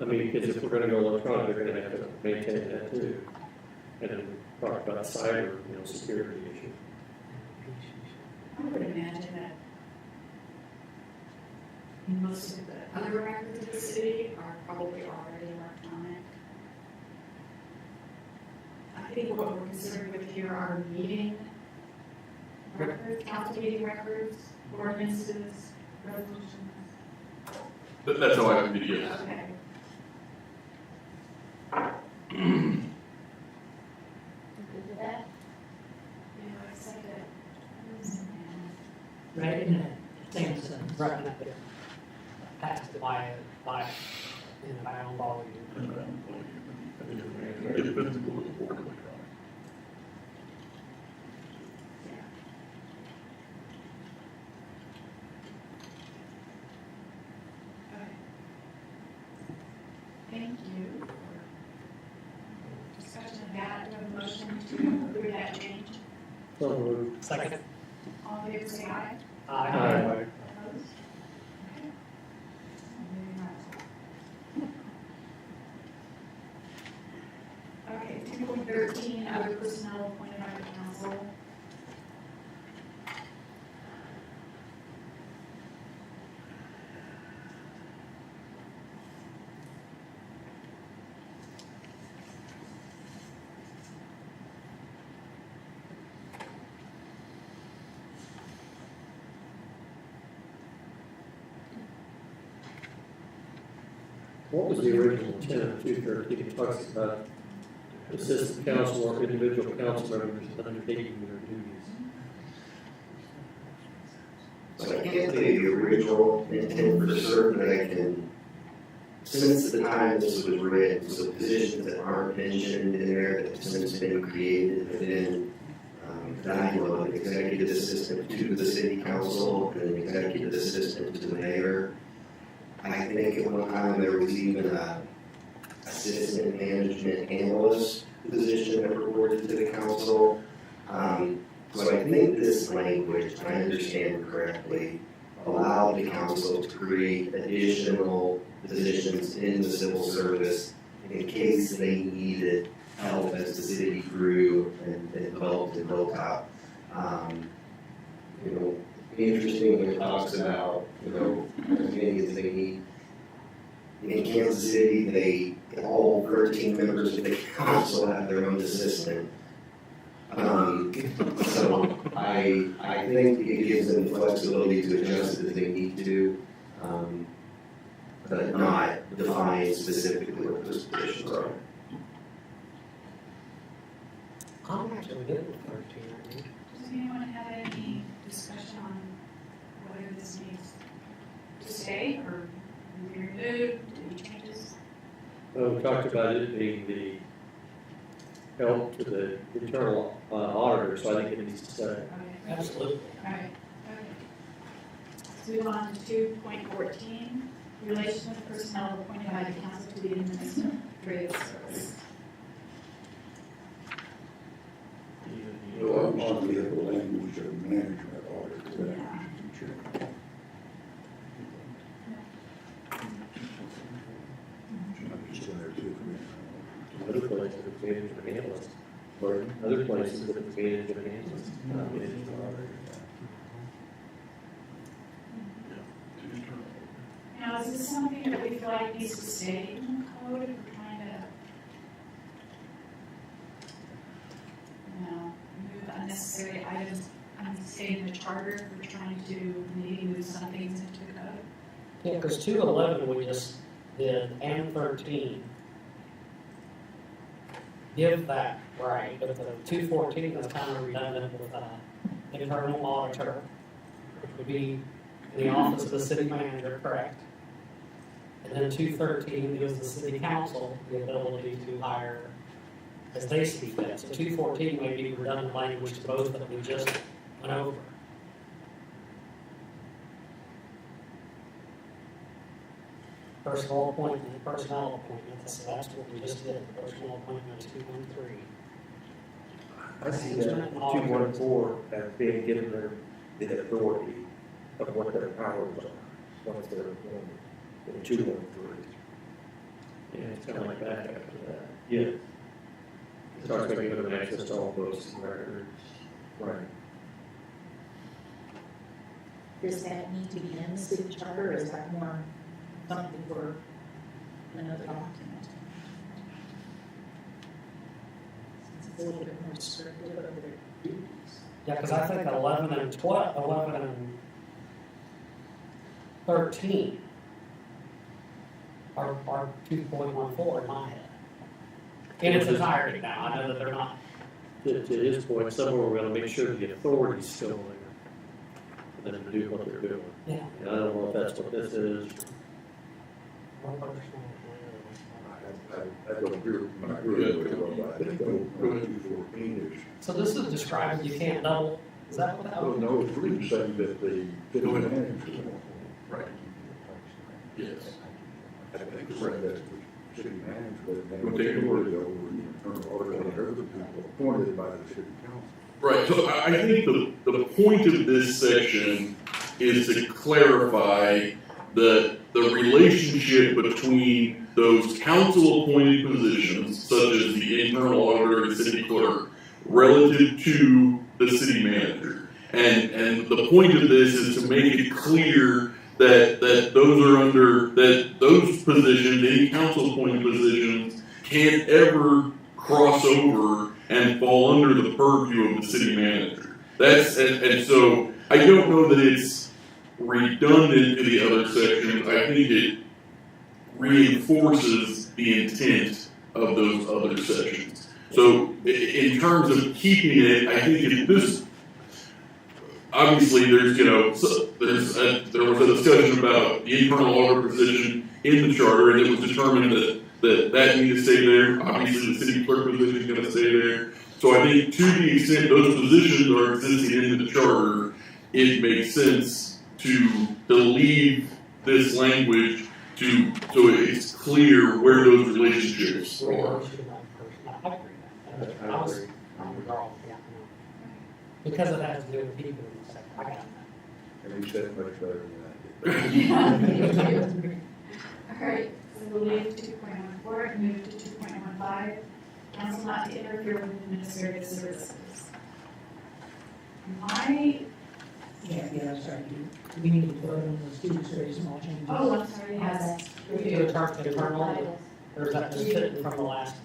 I mean, because if we're gonna go electronic, we're gonna have to maintain that too. And then talk about cyber, security issue. I would imagine that most of the other records of the city are probably already electronic. I think what we're concerned with here are meeting records, council meeting records, ordinances, resolutions. That's how I read it, yes. Okay. Good with that? Yeah, it's like Right in that same sentence, right in that there. Passed by, in my own volume. Get physical or electronic. Thank you for discussion of that. Do you have a motion to approve that change? So moved. Second. All in favor, say aye. Aye. Opposed? Okay. Moving on. Okay, 2.13, other personnel appointed by the council. What was the original intent of 213? It talks about assistant council or individual council members undertaking their duties. So I can't tell you the original intent for certain, but I can, since the time this was written, so positions that aren't mentioned in there that have since been created within that I know of, executive assistant to the city council and an executive assistant to the mayor. I think at one time there was even a assistant management analyst position that reported to the council. So I think this language, if I understand correctly, allowed the council to create additional positions in the civil service in case they needed help as the city grew and developed and built out. Interesting when it talks about, as many as they need. In Kansas City, all 13 members of the council have their own assistant. So I think it gives them flexibility to adjust as they need to, but not define specifically what those positions are. I'm actually good with 13, Does anyone have any discussion on whether this needs to stay or be removed, any changes? Well, we talked about it being the help to the internal auditor, so I think it needs to stay. Okay. Absolutely. Alright, okay. Let's move on to 2.14, relations with personnel appointed by the council to the administrative service. Well, obviously, we have the language of management auditor. Yeah. Just in there too. Other places, it's management analyst. Pardon? Other places, it's management analyst, not management auditor. Now, is this something that we feel like needs to stay in the code if we're trying to, move unnecessary items, stay in the charter if we're trying to maybe move some things into code? Yeah, because 211 we just did, and 13. Give that right, but the 214 is kind of redundant with internal auditor, which would be in the office of the city manager, correct? And then 213 gives the city council the ability to hire as they see fit. So 214 may be redundant language to both that we just went over. Personnel appointment, so that's what we just did, personnel appointment 213. I see that 214 as being given the authority of what their powers are, once they're appointed, in 213. Yeah, it's kind of like back after that. Yeah. It starts making them access to all books and records. Right. Does that need to be in the city charter, or is that more something for another document? It's a little bit more descriptive of their duties. Yeah, because I think 11 and 13 are 2.14 in my head. In its entirety now, I know that they're not. To his point, somewhere we're going to make sure the authority's still there for them to do what they're doing. Yeah. And I don't know if that's what this is. I don't agree with you. I think 214 is. So this is describing you can't double, is that what that Well, was? no, it's really saying that the city manager. Right. Yes. I think it's right that the city manager, but they authority over the internal auditor and other people appointed by the city council. Right, so I think the point of this section is to clarify the relationship between those council-appointed positions, such as the internal auditor and city clerk, relative to the city manager. And the point of this is to make it clear that those positions, any council-appointed positions, can't ever cross over and fall under the purview of the city manager. And so I don't know that it's redundant to the other sections. I think it reinforces the intent of those other sections. So in terms of keeping it, I think if this, obviously there was a discussion about the internal auditor position in the charter, and it was determined that needs to stay there. Obviously, the city clerk position is going to stay there. So I think to the extent those positions are existing in the charter, it makes sense to leave this language so it's clear where those relationships are. I agree with I was wrong, yeah. Because it has to do with people, so I got And you said much better than I did. All right, so we'll leave 2.14 and move to 2.15. Council not to interfere with administrative services. My, Yeah, sorry, we need to vote on those two very small changes. oh, I'm sorry, yes. We do a term internal, or is that just fitting from the last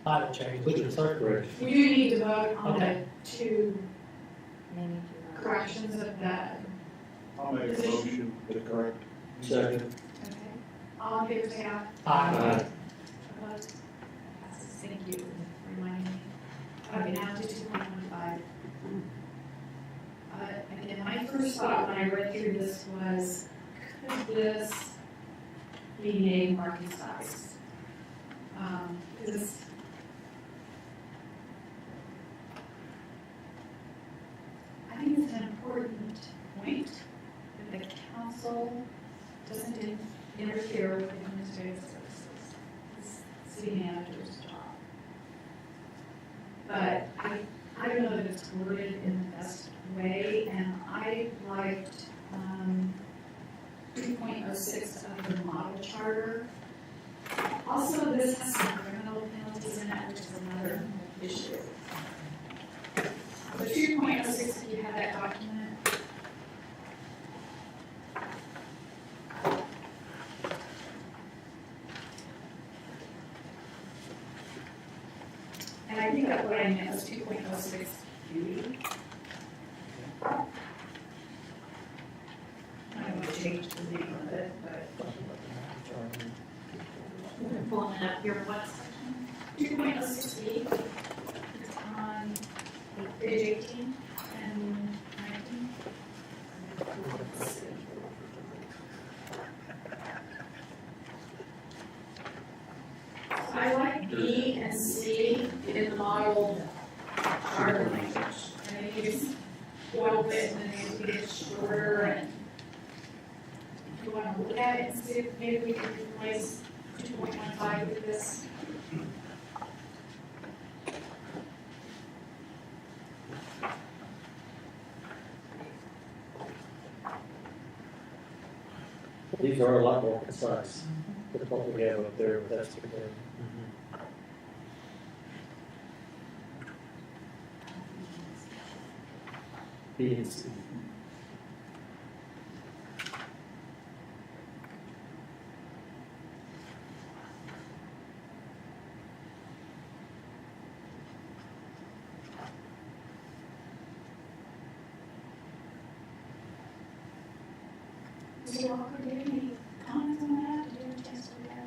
title change, which is third grade? We do need to vote on the Okay. two corrections of that. I'll make a motion to correct. Second. Okay. All in favor, say aye. Aye. Opposed? Passes. Thank you for reminding me. Okay, now to 2.15. Again, my first thought when I read through this was, could this be named market size? Because I think it's an important point that the council doesn't interfere with administrative services. It's the city manager's job. But I don't know that it's worded in the best way, and I liked 2.06 of the model charter. Also, this has some criminal penalties in it, which is another issue. The 2.06, if you have that document. And I think that what I meant was 2.06 Q. I don't want to change the name of it, but. Pulling it up here, what section? 2.06 B. It's on page 18 and 19. I like B and C in the model charter language. And it gives well written and it gets shorter, and if you want to look at it and see if maybe we can replace 2.15 with this. These are a lot more concise than what we have up there, but that's okay. B and C. Mr. Walker, do you have any comments on that? Did you have a chance to look at it?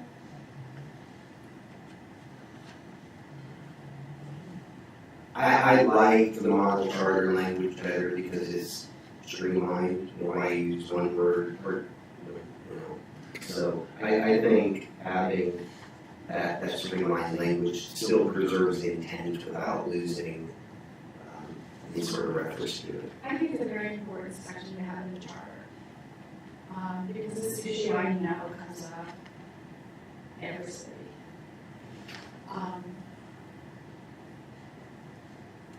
I like the model charter language better because it's streamlined, why use one word or, you know. So I think having that streamlined language still preserves the intent without losing any sort of reference to it. I think it's a very important section to have in the charter. Because this issue I know comes up every city. I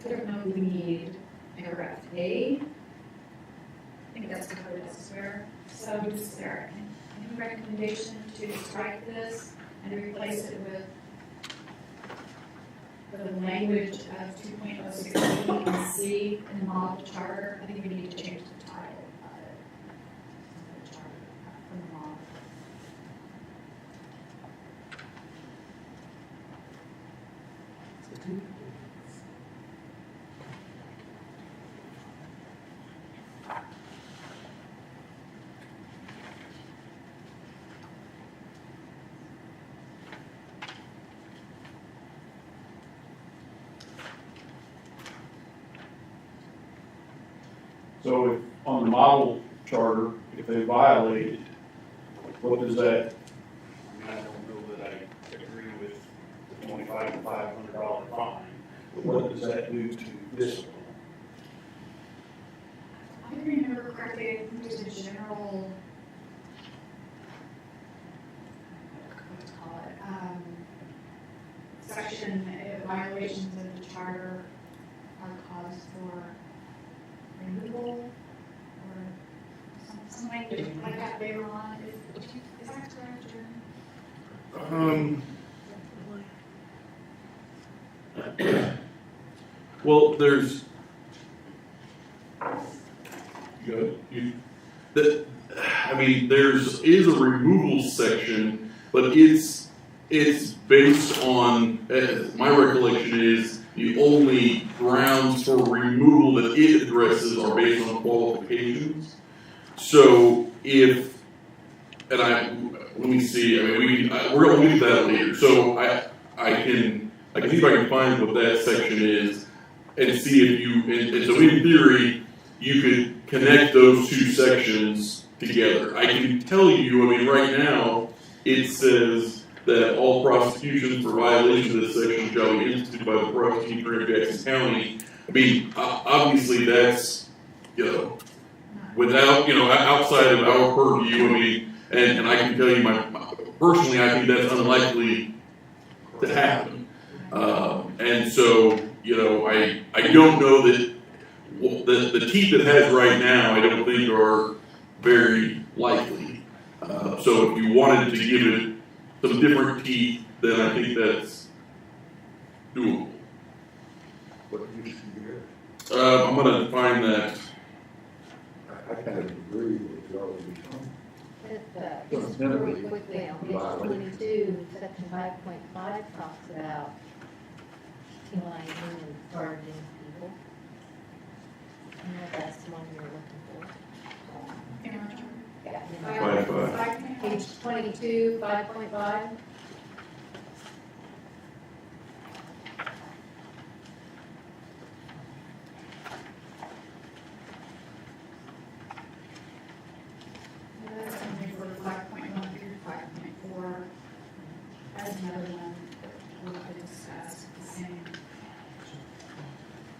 don't know if we need paragraph A. I think that's covered elsewhere. So just there, any recommendation to strike this and replace it with the language of 2.06 B and C in the model charter? I think we need to change the title of it. The charter from the model. So if, on the model charter, if they violate it, what does that? I don't know that I agree with the $25 to $500 fine, but what does that do to this one? I remember correctly, I think there's a general, what to call it, section, violation Well, there's. There's is a removal section, but it's based on, my recollection is, the only grounds for removal that it addresses are based on qualifications. So let me see, we're gonna leave that later. So I can see if I can find what that section is and see if and so in theory, you could connect those two sections together. I can tell you, right now, it says that all prosecutions for violations of this section shall be instituted by the prosecutor of Jackson County. Obviously that's, without, outside of our purview, and I can tell you personally, I think that's unlikely to happen. And so, I don't know that the teeth it has right now, I don't think are very likely. So if you wanted to give it some different teeth, then I think that's doable. What do you suggest? I'm going to find that. I kind of agree with y'all. Just really quickly, on page 22, section 5.5 talks about penalizing and charging people. I don't know if that's the one you're looking for. Yeah. Page 22, 5.5. That's only for 5.1 through 5.4. That's another one that we could discuss, the same.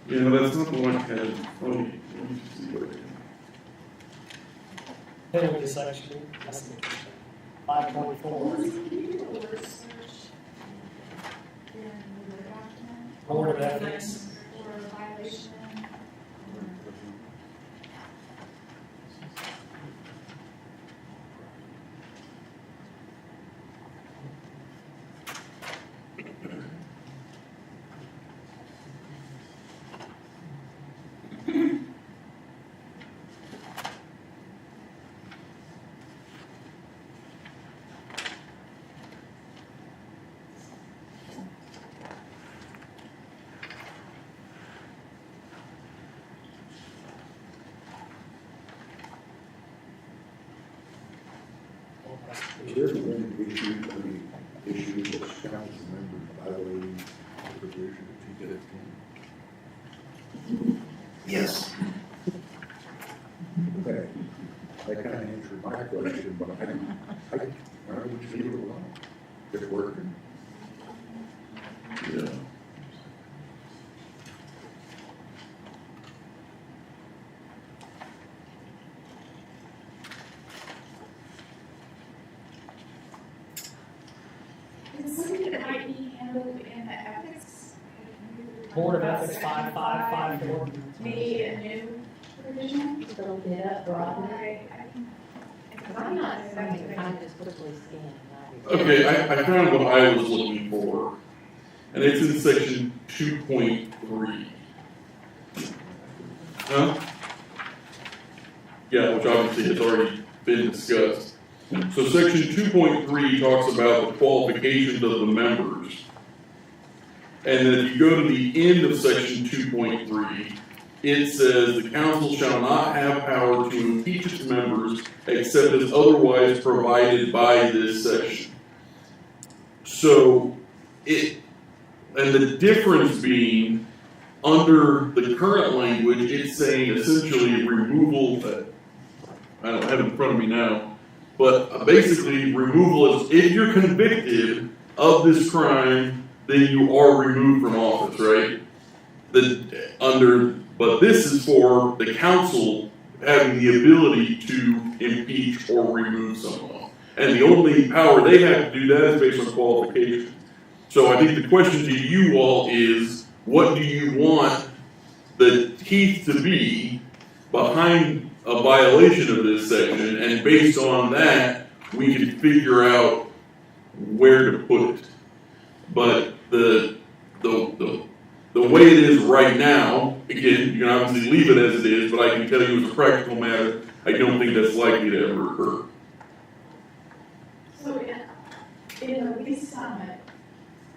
That's not the one I had. Let me see what it is. Penalty section, that's 5.4. Can you do a word search in the document? Board of Ethics. Or a violation? Is there an issue that council members violating the provision of 215? Yes. Okay, that kind of answered my question, but I would just leave it alone. It's working. Yeah. Is this something that might be handled in the ethics? Board of Ethics 5554. Maybe a new provision? Just a little bit up, broaden it. I I'm not, I mean, I'm just quickly scanning. Okay, I found what I was looking for, and it's in section 2.3. Huh? Yeah, which obviously has already been discussed. So section 2.3 talks about the qualifications of the members. And then if you go to the end of section 2.3, it says the council shall not have power to impeach its members except as otherwise provided by this section. So and the difference being, under the current language, it's saying essentially removal, I don't have it in front of me now, but basically removal is, if you're convicted of this crime, then you are removed from office, right? But this is for the council having the ability to impeach or remove someone. And the only power they have to do that is based on qualifications. So I think the question to you all is, what do you want the teeth to be behind a violation of this section? And based on that, we can figure out where to put it. But the way it is right now, again, you can obviously leave it as it is, but I can tell you as a practical matter, I don't think that's likely to ever occur. So in the Lee's Summit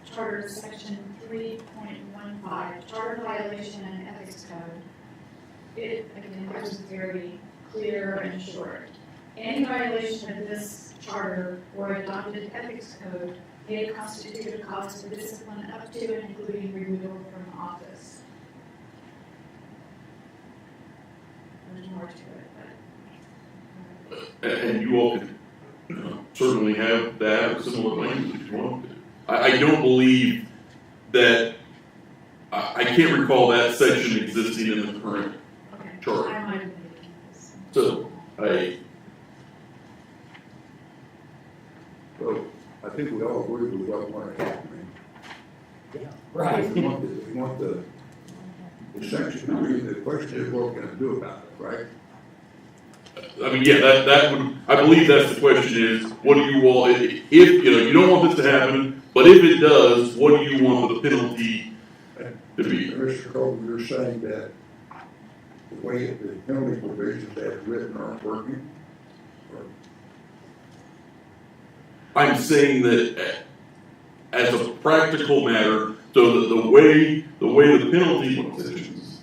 Charter, section 3.15, charter violation and ethics code, it, again, there's very clear and short. Any violation of this charter or adopted ethics code may constitute a cause for discipline up to and including removal from office. There's more to it, but. And you all could certainly have that or similar language if you want to. I don't believe that, I can't recall that section existing in the current charter. I might have been this. So, So I think we all agree with what want to happen. Right. We want the section to read, the question is what we're gonna do about it, right? I mean, yeah, that would, I believe that's the question is, what do you all, if, you don't want this to happen, but if it does, what do you want the penalty to be? Mr. Cole, you're saying that the way the penalty provisions as written aren't working? Or I'm saying that as a practical matter, so that the way the penalty positions,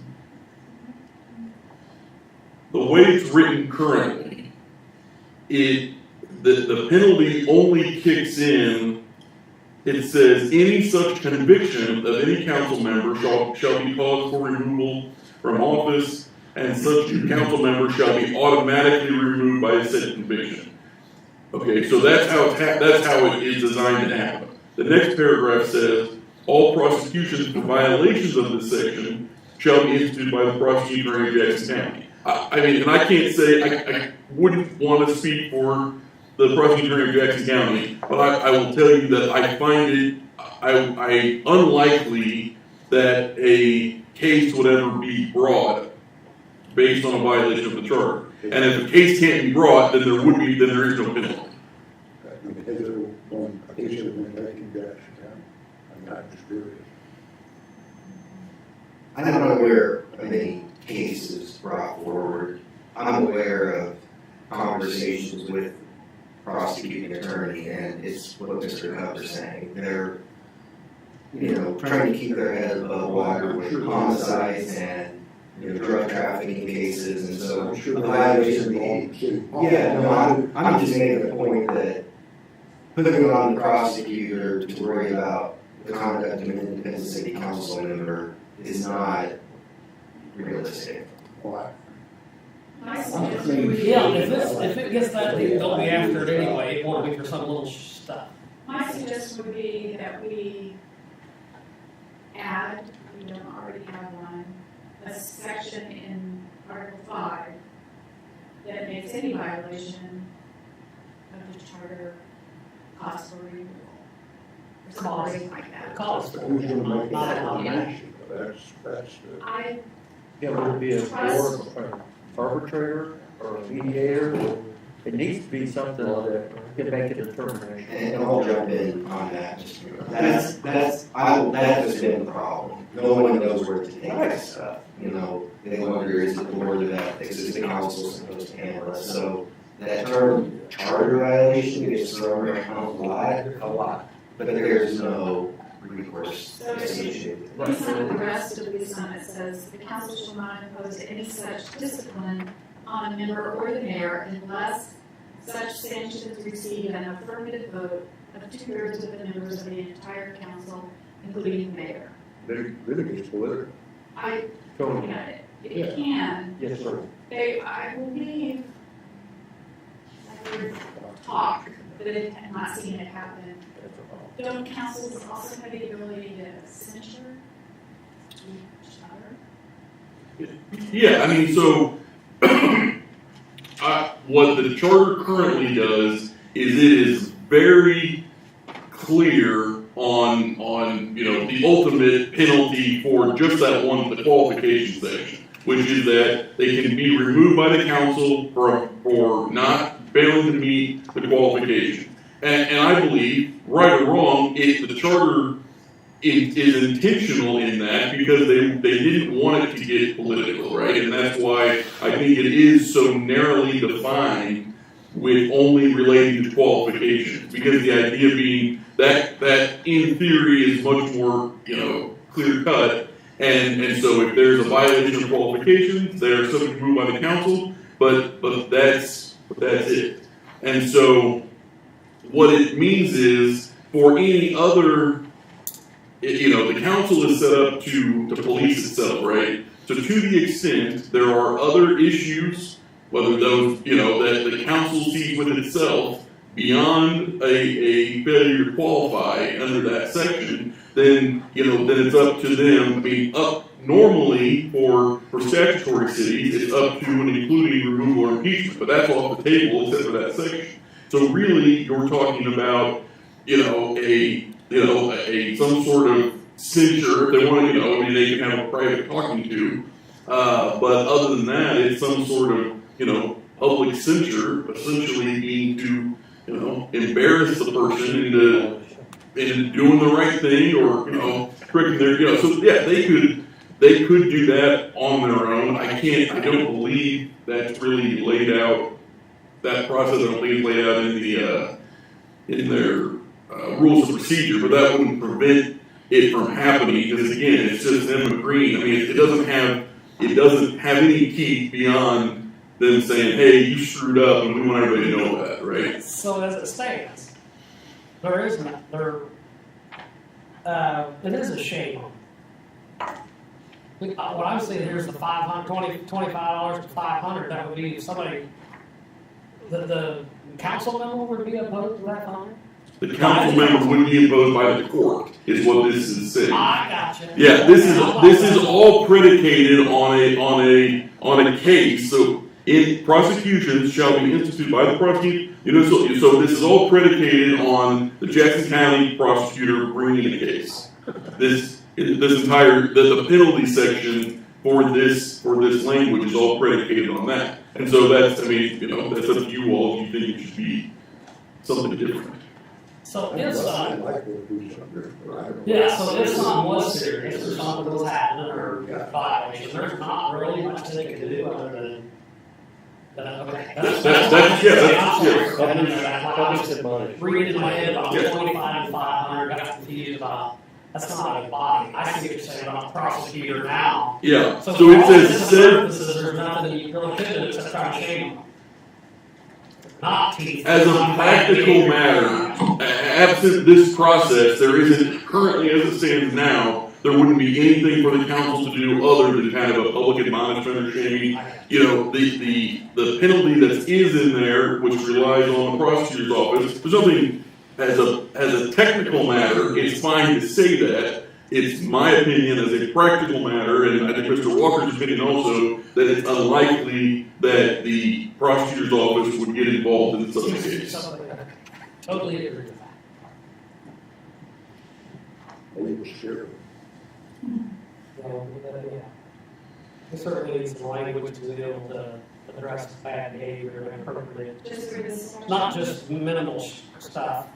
the way it's written currently, the penalty only kicks in. It says any such conviction of any council member shall be cause for removal from office, and such council member shall be automatically removed by said conviction. Okay, so that's how it is designed to happen. The next paragraph says, all prosecutions for violations of this section shall be instituted by the prosecutor in Jackson County. I mean, and I can't say, I wouldn't want to speak for the prosecutor in Jackson County, but I will tell you that I find it unlikely that a case would ever be brought based on a violation of the charter. And if a case can't be brought, then there is no penalty. Has there been a case of been taken in Jackson County? I'm not just curious. I'm not aware of any cases brought forward. I'm aware of conversations with prosecuting attorney, and it's what Mr. Cup is saying. They're, trying to keep their head above water with homicides and drug trafficking cases, and so the violation I'm just making the point that putting it on the prosecutor to worry about the conduct of an independent city council member is not realistic. Why? My suggestion would be. Yeah, if it gets that deep, they'll be after it anyway, it won't be for some little stuff. My suggestion would be that we add, we don't already have one, a section in Article 5 that makes any violation of the charter cause for removal. Or something like that. Cause for Who's it, gonna make not that automatic. determination? That's the. I, Yeah, would it be a board, an arbitrator, or a mediator? It needs to be something that can make a determination. And I'll jump in on that. That has been the problem. No one knows where to take this stuff. They wonder, is it the board of ethics, is the council supposed to handle it? So that term charter violation gets thrown around a lot, but there's no recourse So associated with Lee Summit, the rest of Lee Summit says, the council shall not impose any such discipline on a member or the mayor unless such sanctions receive an affirmative vote of 2/3 of the members of the entire council, including the mayor. Then it gets political. I, Totally. it can, Yes, sir. I believe, I've heard talk, but I'm not seeing it happen. Don't councils also have the ability to censure each other? Yeah, I mean, so what the charter currently does is it is very clear on the ultimate penalty for just that one, the qualification section, which is that they can be removed by the council for not failing to meet the qualification. And I believe right or wrong, the charter is intentional in that because they didn't want it to get political, right? And that's why I think it is so narrowly defined with only relating to qualifications, because the idea being that in theory is much more, clear cut. And so if there's a violation of qualifications, they're subject to move by the council, but that's it. And so what it means is for any other, the council is set up to police itself, right? So to the extent there are other issues, whether those, that the council sees with itself beyond a failure to qualify under that section, then it's up to them. I mean, normally for statutory cities, it's up to and including removal or impeachment, but that's off the table except for that section. So really, you're talking about, some sort of censure, if they want to, they can have a private talking to, but other than that, it's some sort of, public censure, essentially being to, embarrass the person into doing the right thing or, correcting their, so yeah, they could do that on their own. I don't believe that's really laid out, that process, I don't think is laid out in their rules of procedure, but that wouldn't prevent it from happening, because again, it's just them agreeing. I mean, it doesn't have any teeth beyond them saying, hey, you screwed up and we want everybody to know that, right? So as it stands, it is a shame. What I'm saying here is the $25 to $500, that would be if somebody, the council member would be opposed to that fine? The council member would be imposed by the court, is what this is saying. I gotcha. Yeah, this is all predicated on a case. So in prosecutions shall be instituted by the prosecutor. So this is all predicated on the Jackson County prosecutor bringing a case. This entire the penalty section for this language is all predicated on that. And so that's up to you all if you think it should be something different. So if something was serious or something was happening or a violation, there's not really much they can do other than read in my head about 25 and 500, got confused about. That's not a body. I see what you're saying about prosecutor now. Yeah. So it says there's nothing you really could do except try to shame them. Not teeth. As a practical matter, absent this process, there isn't currently, as it stands now, there wouldn't be anything for the council to do other than kind of a public admonishment or shaming. The penalty that is in there, which relies on the prosecutor's office, there's nothing as a technical matter. It's fine to say that. It's my opinion as a practical matter, and I think Mr. Walker's opinion also, that it's unlikely that the prosecutor's office would get involved in such a case. Totally agree with that. It was scary. It certainly needs some language to be able to address bad behavior and appropriate, Just for this section? not just minimal stuff.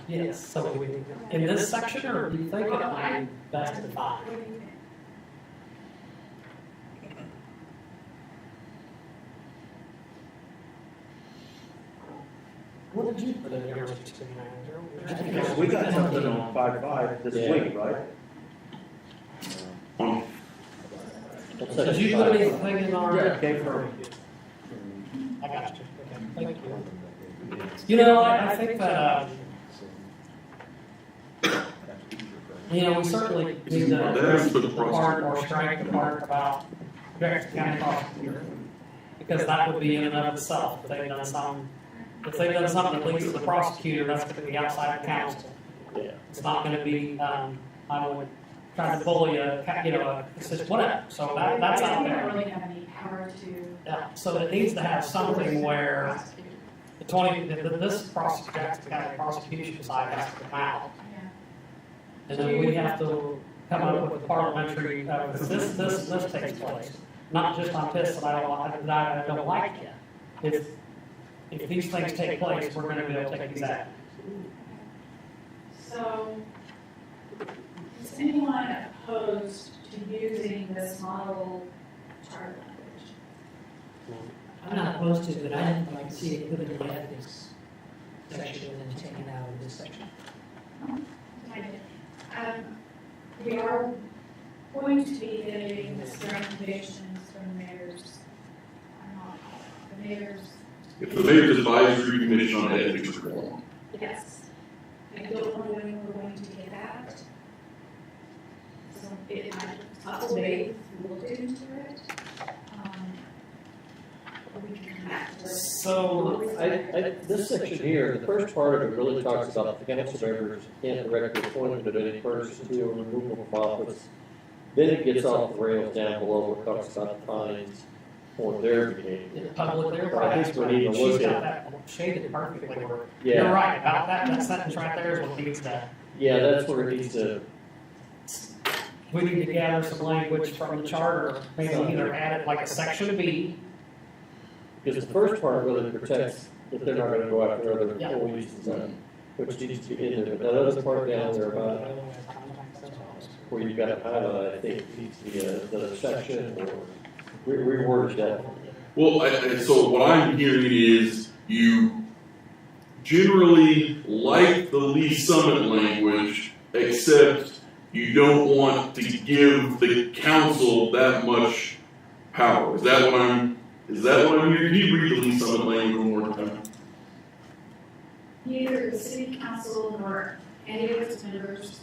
Yes, so in this section, or do you think it might be best defined? What do you think? What did you put in here, Mr. City Manager? We got something on 5.5 this week, right? Did you put anything in our? Yeah, came from. I got you. Okay, thank you. I think that, we certainly need to address the part or strike the part about Jackson County prosecutor, because that would be in and of itself, if they've done something that leads to the prosecutor, that's going to be outside the council. Yeah. It's not going to be, I would try to bully it's just whatever. So that's out We don't there. really have any power to. Yeah, so it needs to have something where this Jackson County prosecution side has to come out. And then we have to come up with parliamentary, this takes place. Not just I'm pissed that I don't like you. If these things take place, we're gonna be able to take these actions. So, is anyone opposed to using this model chart language? I'm not opposed to it, I didn't like to see it put in the ethics section and then taken out of this section. We are going to be getting this recommendations from the mayor's, the mayor's, If the mayor's advisory commission on ethics reform. yes. I don't know when we're going to get that. So they've looked into it. We can come back to it. So, This section here, the first part of it really talks about the council members can't directly appoint to any person to or removal from office. Then it gets off the rails down below where it talks about the fines for their behavior. public there, I think we need to look she's got at, that shaded perfectly where, you're yeah, right, about that sentence right there is what needs to, yeah, that's where it needs to, we need to gather some language from the charter, maybe either add it like a section B. because the first part really protects that they're not gonna go after other Yeah. employees and stuff, which needs to be in there, but that other part down there about where you've got to highlight, I think needs to be another section or reword that. Well, so what I'm hearing is you generally like the Lee Summit language, except you don't want to give the council that much power. Is that what I'm hearing? Can you read the Lee Summit language one more time? Neither the city council nor any of its members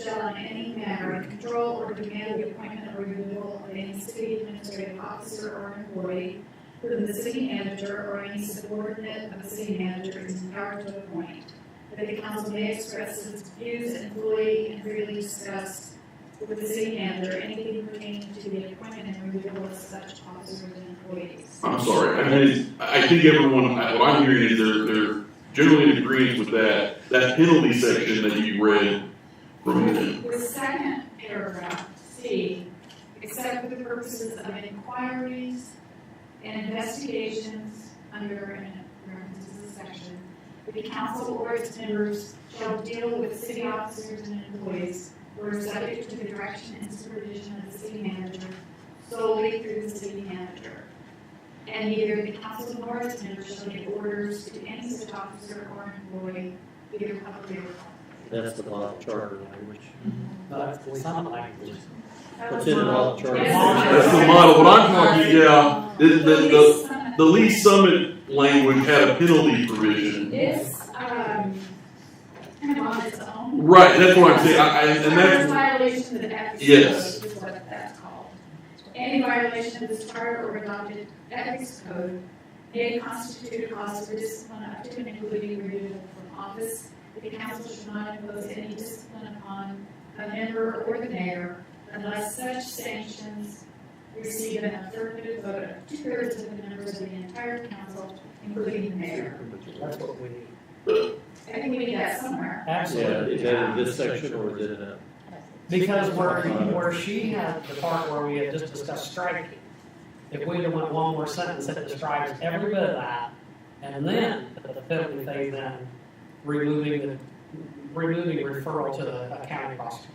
shall in any manner control or demand the appointment or removal of any city administrative officer or employee whom the city manager or any subordinate of the city manager is empowered to appoint. That the council may express its views and fully and freely discuss with the city manager anything pertaining to the appointment and removal of such officers and employees. I'm sorry. I think everyone, what I'm hearing is they're generally in agreement with that penalty section that you read from them. The second paragraph, C, except for the purposes of inquiries and investigations under, and references the section, the council or its members shall deal with city officers and employees who are subject to the direction and supervision of the city manager solely through the city manager. And neither the council nor its members shall give orders to any such officer or employee, either publicly or privately. That's the law charter language. That's the Summit language. What's in the law charter? That's the model. What I'm talking, yeah, the Lee Summit language had a penalty provision. It's, kind of on its own. Right, that's what I'm saying. And that's, Violation of the ethics Yes. code is what that's called. Any violation of this charter or adopted ethics code may constitute a cause for discipline up to and including removal from office. The council should not impose any discipline upon a member or the mayor unless such sanctions receive an affirmative vote of 2/3 of the members of the entire council, including the mayor. That's what we need. I think we need that somewhere. Yeah, Absolutely. is that in this section or is it in that? Because where she had the part where we had just discussed striking, if we had went one more sentence that describes every bit of that, and then at the penalty phase then removing referral to the county prosecutor.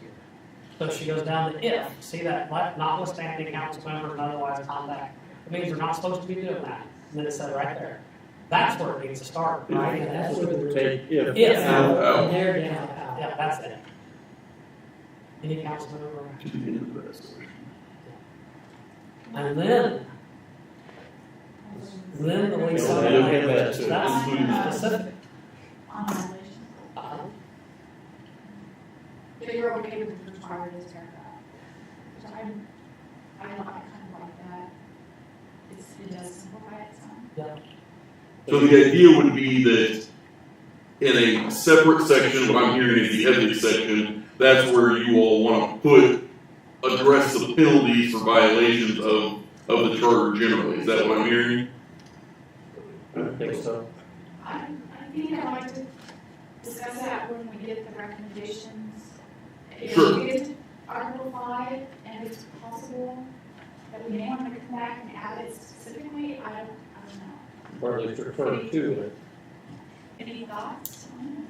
So she goes down to if, see that, notwithstanding council members and otherwise contact, it means we're not supposed to be doing that. And then it said right there. That's where it needs to start, right? And that's where the Take if. If. and they're down out. Yeah, that's it. Any council member. And then the Lee Summit Yeah, look at language, that, that's specific. On violation. If you're okay with the first part of this paragraph. So I kind of like that. It does simplify it some. so the idea would be that in a separate section, what I'm hearing is the ethics section, that's where you all want to address the penalties for violations of the charter generally. Is that what I'm hearing? I think so. I think I'd like to discuss that when we get the recommendations. If Sure. we get to Article 5, and it's possible that we may want to come back and add it specifically, I don't know. Or at least refer to it. Any thoughts on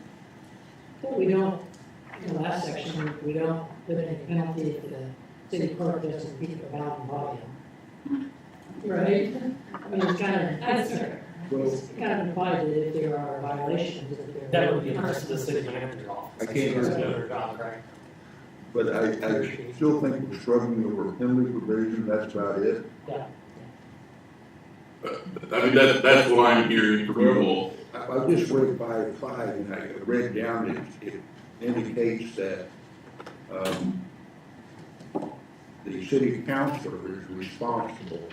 We don't, In the last section, we don't put any penalty if the city clerk doesn't keep the bound volume. Right? I mean, it's kind of implied that if there are violations, that there. That would be the rest of the city manager's office. I can't That's hear another job, right? But I still think we're struggling over penalty provision, that's about it. I mean, that's what I'm hearing from you all. I just read 5.5 and I read down, it indicates that, the city councilor is responsible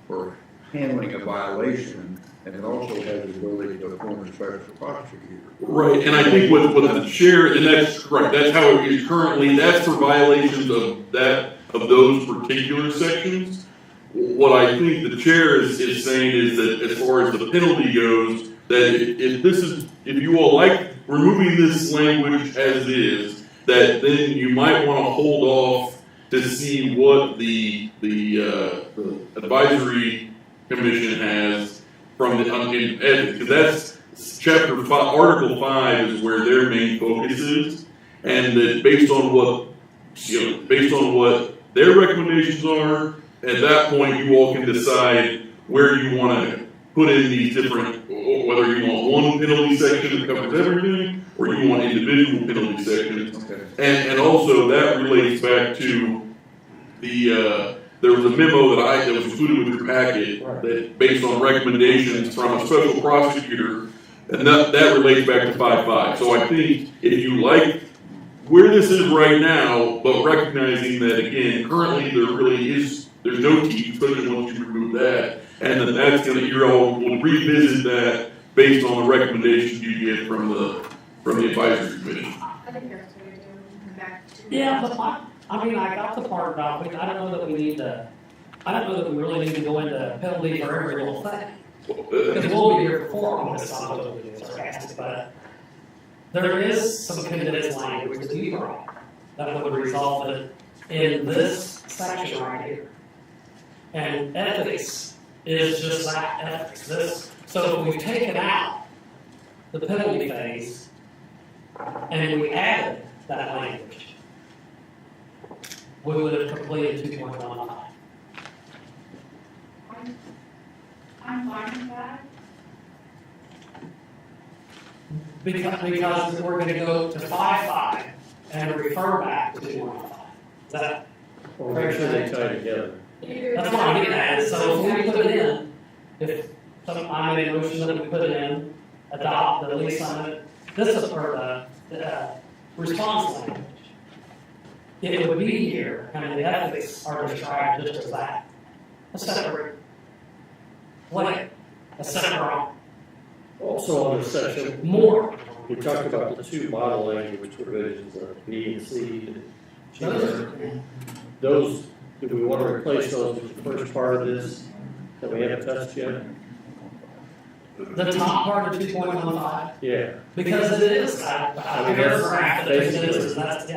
for handling a violation, and it also has the ability to appoint a special prosecutor. Right, and I think what the chair, and that's correct, that's how it is currently, that's for violations of those particular sections. What I think the chair is saying is that as far as the penalty goes, that if you all like removing this language as is, that then you might want to hold off to see what the advisory commission has from the, because that's chapter 5, article 5 is where their main focus is, and that based on what their recommendations are, at that point you all can decide where you want to put in these different, whether you want one penalty section that covers everything, or you want individual penalty sections. Okay. And also that relates back to there was a memo that was included with your packet that based on recommendations from a special prosecutor, and that relates back to 5.5. So I think if you like where this is right now, but recognizing that again, currently there's no teeth, especially once you remove that, and then that's you all will revisit that based on the recommendations you get from the advisory committee. I think that's what we do, come back to. Yeah, but I got the part about, but I don't know that we really need to go into penalty for every little thing. Because we'll be here before on this, I'm totally being sarcastic, but there is some condensed language that you brought that would resolve it in this section right here. And ethics is just that, ethics. So if we take it out, the penalty phase, and we added that language, we would have completed 2.15. I'm fine with that. Because we're going to go to 5.5 and refer back to 2.15. Is that? Or make sure they tie together. That's what I'm getting at. So if we put it in, I made a motion that we put it in, adopt the lease on it, this is for the response language. It would be here, and the ethics are described just as that. A separate blank, a separate Also on this section, more. we talked about the two model language provisions of B and C. Those, do we want to replace those with the first part of this that we haven't touched yet? The top part of 2.15. Yeah. Because it is that paragraph that basically- is, that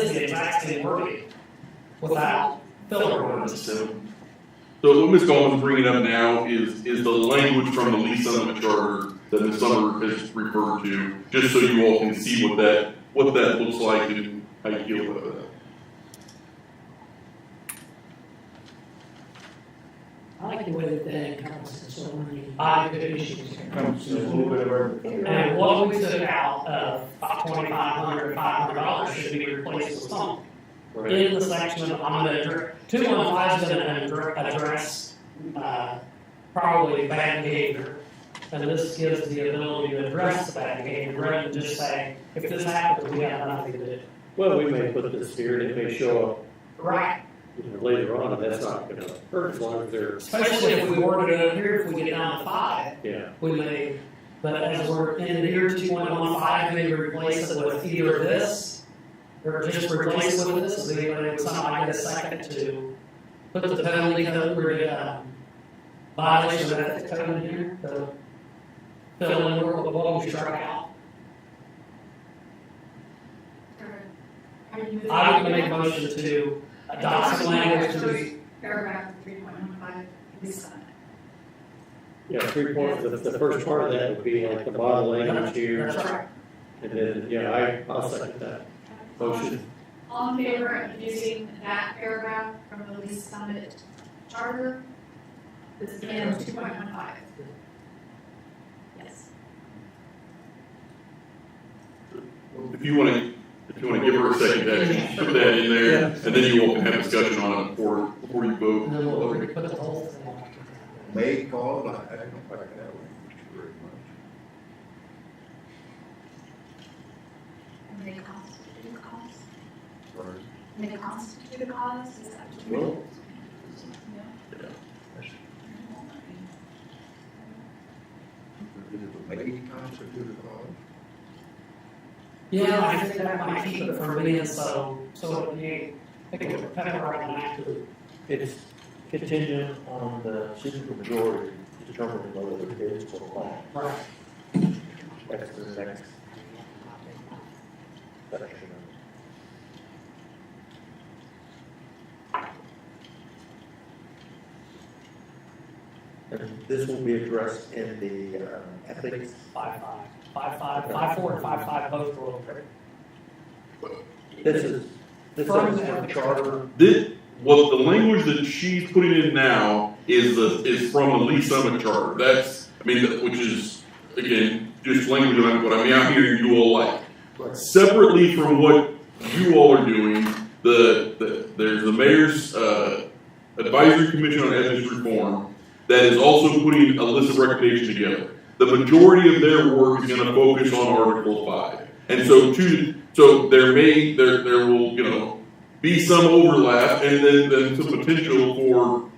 is the exact same wording without filler words. So what Ms. Goldman's bringing up now is the language from the lease settlement charter that Ms. Summer has referred to, just so you all can see what that looks like and how you feel about that. I like the way that that encompasses so many. Issues here. Comes in a little bit of everything. And what we took out of $2,500, $500 should be replaced with something. In the section of, 215 is going to address probably bad behavior. And this gives the ability to address the bad behavior rather than just say, if this happens, we have nothing to do. Well, we may put this here and it may show up Right. later on, and that's not going to hurt as long as they're, Especially if we worded it here, if we get down to 5, yeah. we may, but as we're in here, 2.15, maybe replace it with either this, or just replace it with this, so anybody would somebody get a second to put the penalty code, or the violation of ethics code in here, to fill in what we struck out. I would make a motion to adopt some language to be, Paragraph 3.15, lease on it. Yeah, 3 points, the first part of that would be like the model language here, that's right. and then, yeah, I'll second that. Motion. All in favor of using that paragraph from the Lease Summit Charter? This is in 2.15. Yes. If you wanna give her a second, put that in there, and then you all can have discussion on it before you vote. And then we'll put the whole thing on. May call, I don't like that language very much. And they constitute a cause? Sorry. And they constitute a cause? Is that what you mean? Well, May constitute a cause? Yeah, I think that might keep it from being so you think it would pepper around that too. It's contingent on the supermajority determining whether the bids will apply. Right. That's the next section. And this will be addressed in the ethics. 5-5, 5-5, 5-4, and 5-5 both will. This is the charter. Well, the language that she's putting in now is from the Lease Summit Charter. That's, which is, again, just language of what I'm hearing you all like. Separately from what you all are doing, there's the Mayor's Advisory Commission on Ethics Reform that is also putting a list of recommendations together. The majority of their work is going to focus on Article 5. And so there will, be some overlap and then some potential for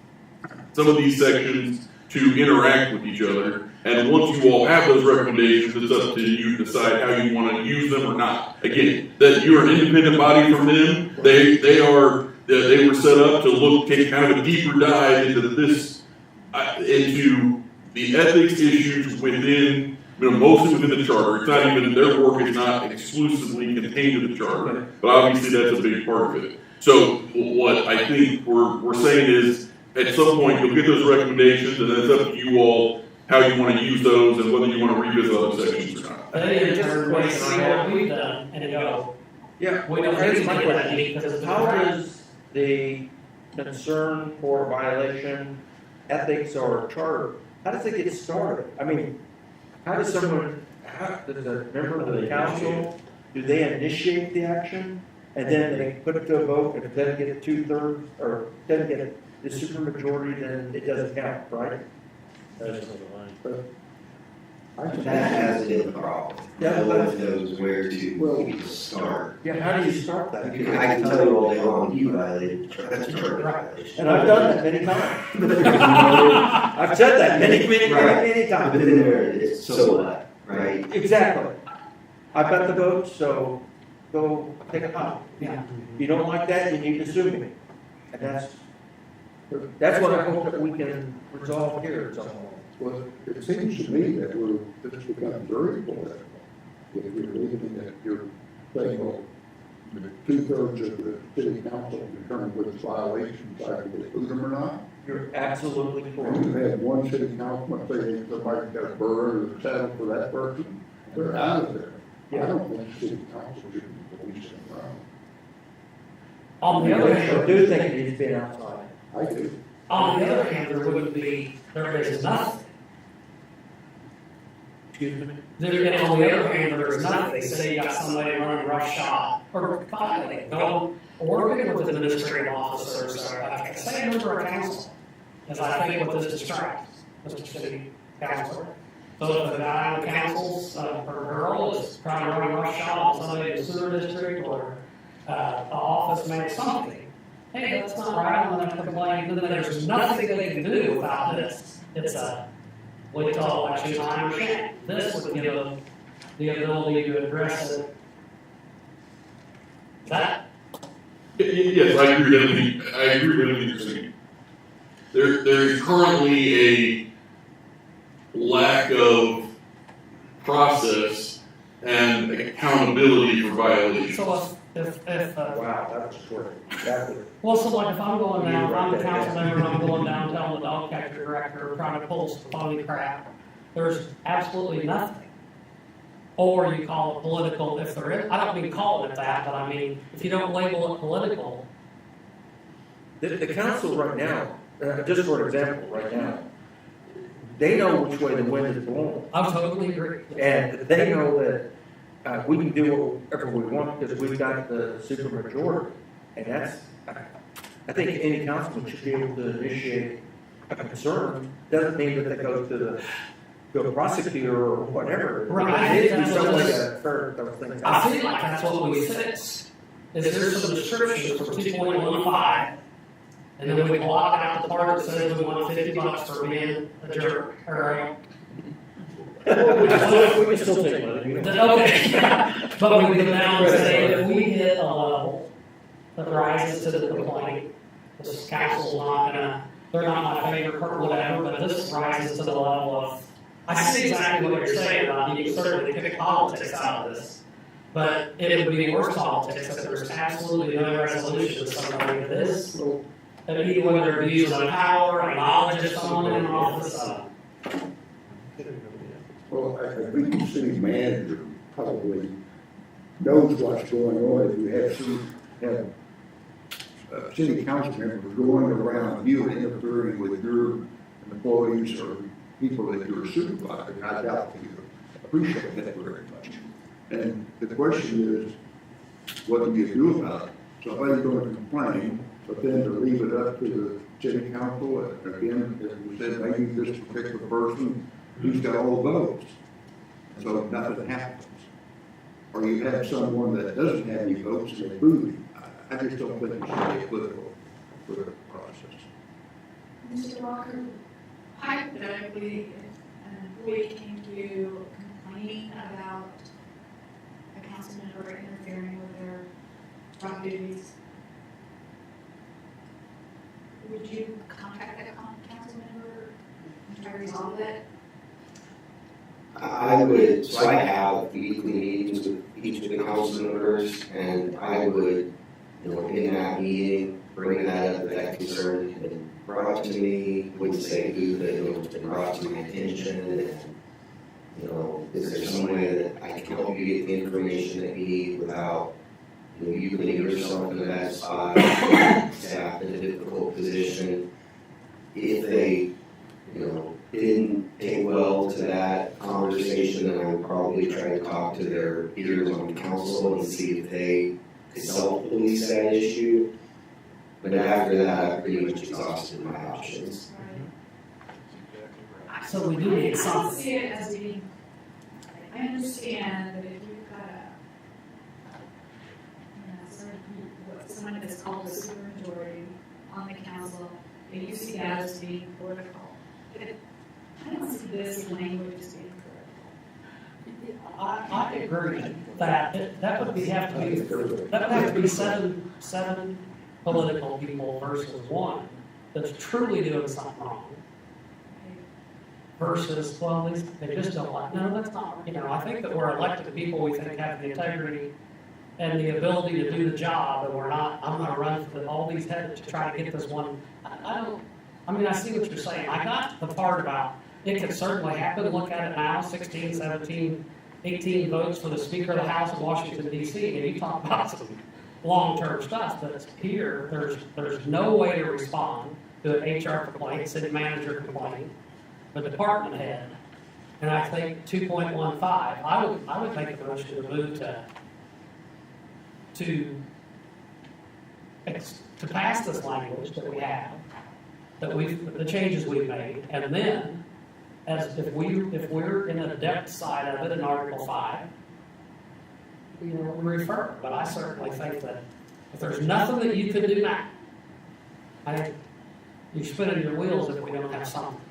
some of these sections to interact with each other. And once you all have those recommendations, it's up to you to decide how you want to use them or not. Again, that you're an independent body from them. They were set up to take kind of a deeper dive into into the ethics issues within, mostly within the charter. It's not even, their work is not exclusively contained in the charter, but obviously that's a big part of it. So what I think we're saying is, at some point, you'll get those recommendations, and it's up to you all how you want to use those and whether you want to revisit other sections or not. They just wait, see what we've done, and go. Yeah, We don't here's need my to get that question. deep because it's How does the concern for violation, ethics, or charter, how does it get started? How does does a member of the council, do they initiate the action? And then they put it to a vote, and if it doesn't get 2/3, or doesn't get the supermajority, then it doesn't count, right? That has been the problem. Yeah, No one knows where to start. Yeah, how do you start that? I can tell you all day long, you violated, that's a charter violation. And I've done that many times. I've said that many But times. then there, it's so what, right? Exactly. I've got the vote, so go take a pot. Yeah. You don't like that, you need to sue me. And that's what I hope that we can resolve here at some point. Well, it seems to me that this becomes very political. If you're leaving that, you're saying, well, 2/3 of the city council determine which violations I can include them or not. You're absolutely When correct. you have one city councilman saying somebody's got a burr or saddle for that person, they're out of there. I don't think city council should be policing around. On the other I hand, do think it needs to be outside. I do. on the other hand, there is nothing. Excuse me? And on the other hand, there is nothing. They say you got somebody running roughshod or violating. Don't working with administrative officers or like say a member of council, as I think what this distracts, Mr. City Councilor. So if the guy on the council's or girl is trying to run roughshod on somebody in the sewer district or the office makes something, hey, that's not right, I'm gonna complain, then there's nothing they can do about this. It's what we call election time or shame. This would give them the ability to address it. That, Yes, I agree with everything you're saying. There's currently a lack of process and accountability for violations. so if Wow, that was short. That was. well, so like if I'm going down, if I'm a council member, and I'm going down telling the dog catcher director, trying to pull some phony crap, there's absolutely nothing. or you call it political if there is, I don't mean calling it that, but I mean, if you don't label it political, The council right now, just for example, right now, they know which way the wind is blowing. I totally agree. And they know that we can do whatever we want because we've got the supermajority. And that's, I think any councilman should be able to initiate a concern. Doesn't mean that they go to the prosecutor or whatever. Right. It needs to be some way to ferret those things I out. feel like that's what we fix, is there's some descriptions for 2.15, and then we block out the part that says we want $50 for being a jerk, or We can still take money. okay. But we go down and say that we hit a level that rises to the complaint. This council's not gonna, they're not my favorite or whatever, but this rises to the level of, I see exactly what you're saying, Rob. You can certainly pick politics out of this. But it would be worse politics if there's absolutely no resolution to somebody that is, that either whether abuse of power or knowledge of someone in office. Well, I think the city manager probably knows what's going on. If you have city council members going around you and interfering with your employees or people that you're supervising, I doubt that you appreciate that very much. And the question is, what do you do about it? Somebody's going to complain, but then to leave it up to the city council, again, as we said, maybe this particular person, he's got all the votes, so nothing happens. Or you have someone that doesn't have any votes and they boo him. I just don't think it should be a political process. Mr. Walker, hypothetically, if an employee came to you complaining about a council member interfering with their job duties, would you contact that council member and try to resolve it? I would, so I have weekly meetings with each of the council members, and I would, in that meeting, bring that up, that concern had been brought to me, wouldn't say who, but it's been brought to my attention, and, is there some way that I can help you get the information that you need without, you putting yourself in a bad spot, staff in a difficult position? If they, didn't take well to that conversation, then I would probably try to talk to their peers on council and see if they could self-police that issue. But after that, I've pretty much exhausted my options. So we do need I don't something. see it as being, I understand that if you've got someone that's called a supermajority on the council, and you see that as being political. But I don't see this language as being political. I agree that that would have to be seven political people versus one that's truly doing something wrong. Versus, well, they just don't like, no, that's not, I think that we're elected people we think have the integrity and the ability to do the job, and I'm gonna run for all these heads to try to get this one. I see what you're saying. I got the part about, it could certainly happen, look at it now, 16, 17, 18 votes for the Speaker of the House in Washington DC, and you talk about some long-term stuff, but here, there's no way to respond to an HR complaint, city manager complaint, a department head, and I think 2.15, I would make a motion to move to pass this language that we have, the changes we've made, and then, if we're in the depth side of it in Article 5, we refer. But I certainly think that if there's nothing that you can do now, you're spinning your wheels if we don't have something.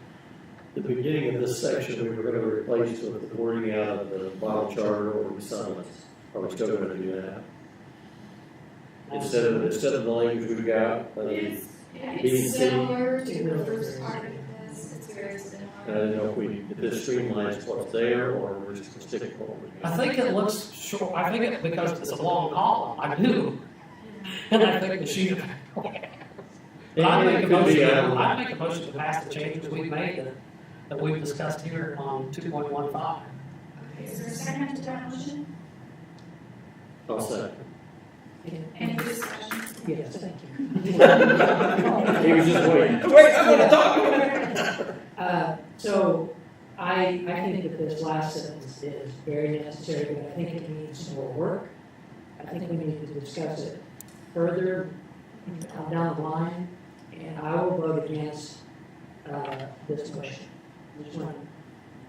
At the beginning of this section, we were going to replace with the wording out of the model charter or silence. Are we still going to do that? Instead of the language we've got, It's similar to the first part of this, it's very similar. I don't know if this streamlines what's there, or we're just going to stick with what we got. I think it looks short. I think it because it's a long column. I do, and I think the sheet. I'd make a motion to pass the changes we've made that we've discussed here on 2.15. Okay, is there a second to that motion? I'll second. Any discussion? Yes, thank you. He was just waiting. Wait, I want to talk. So I think that this last sentence is very necessary, but I think it needs more work. I think we need to discuss it further down the line, and I will vote against this motion. This one,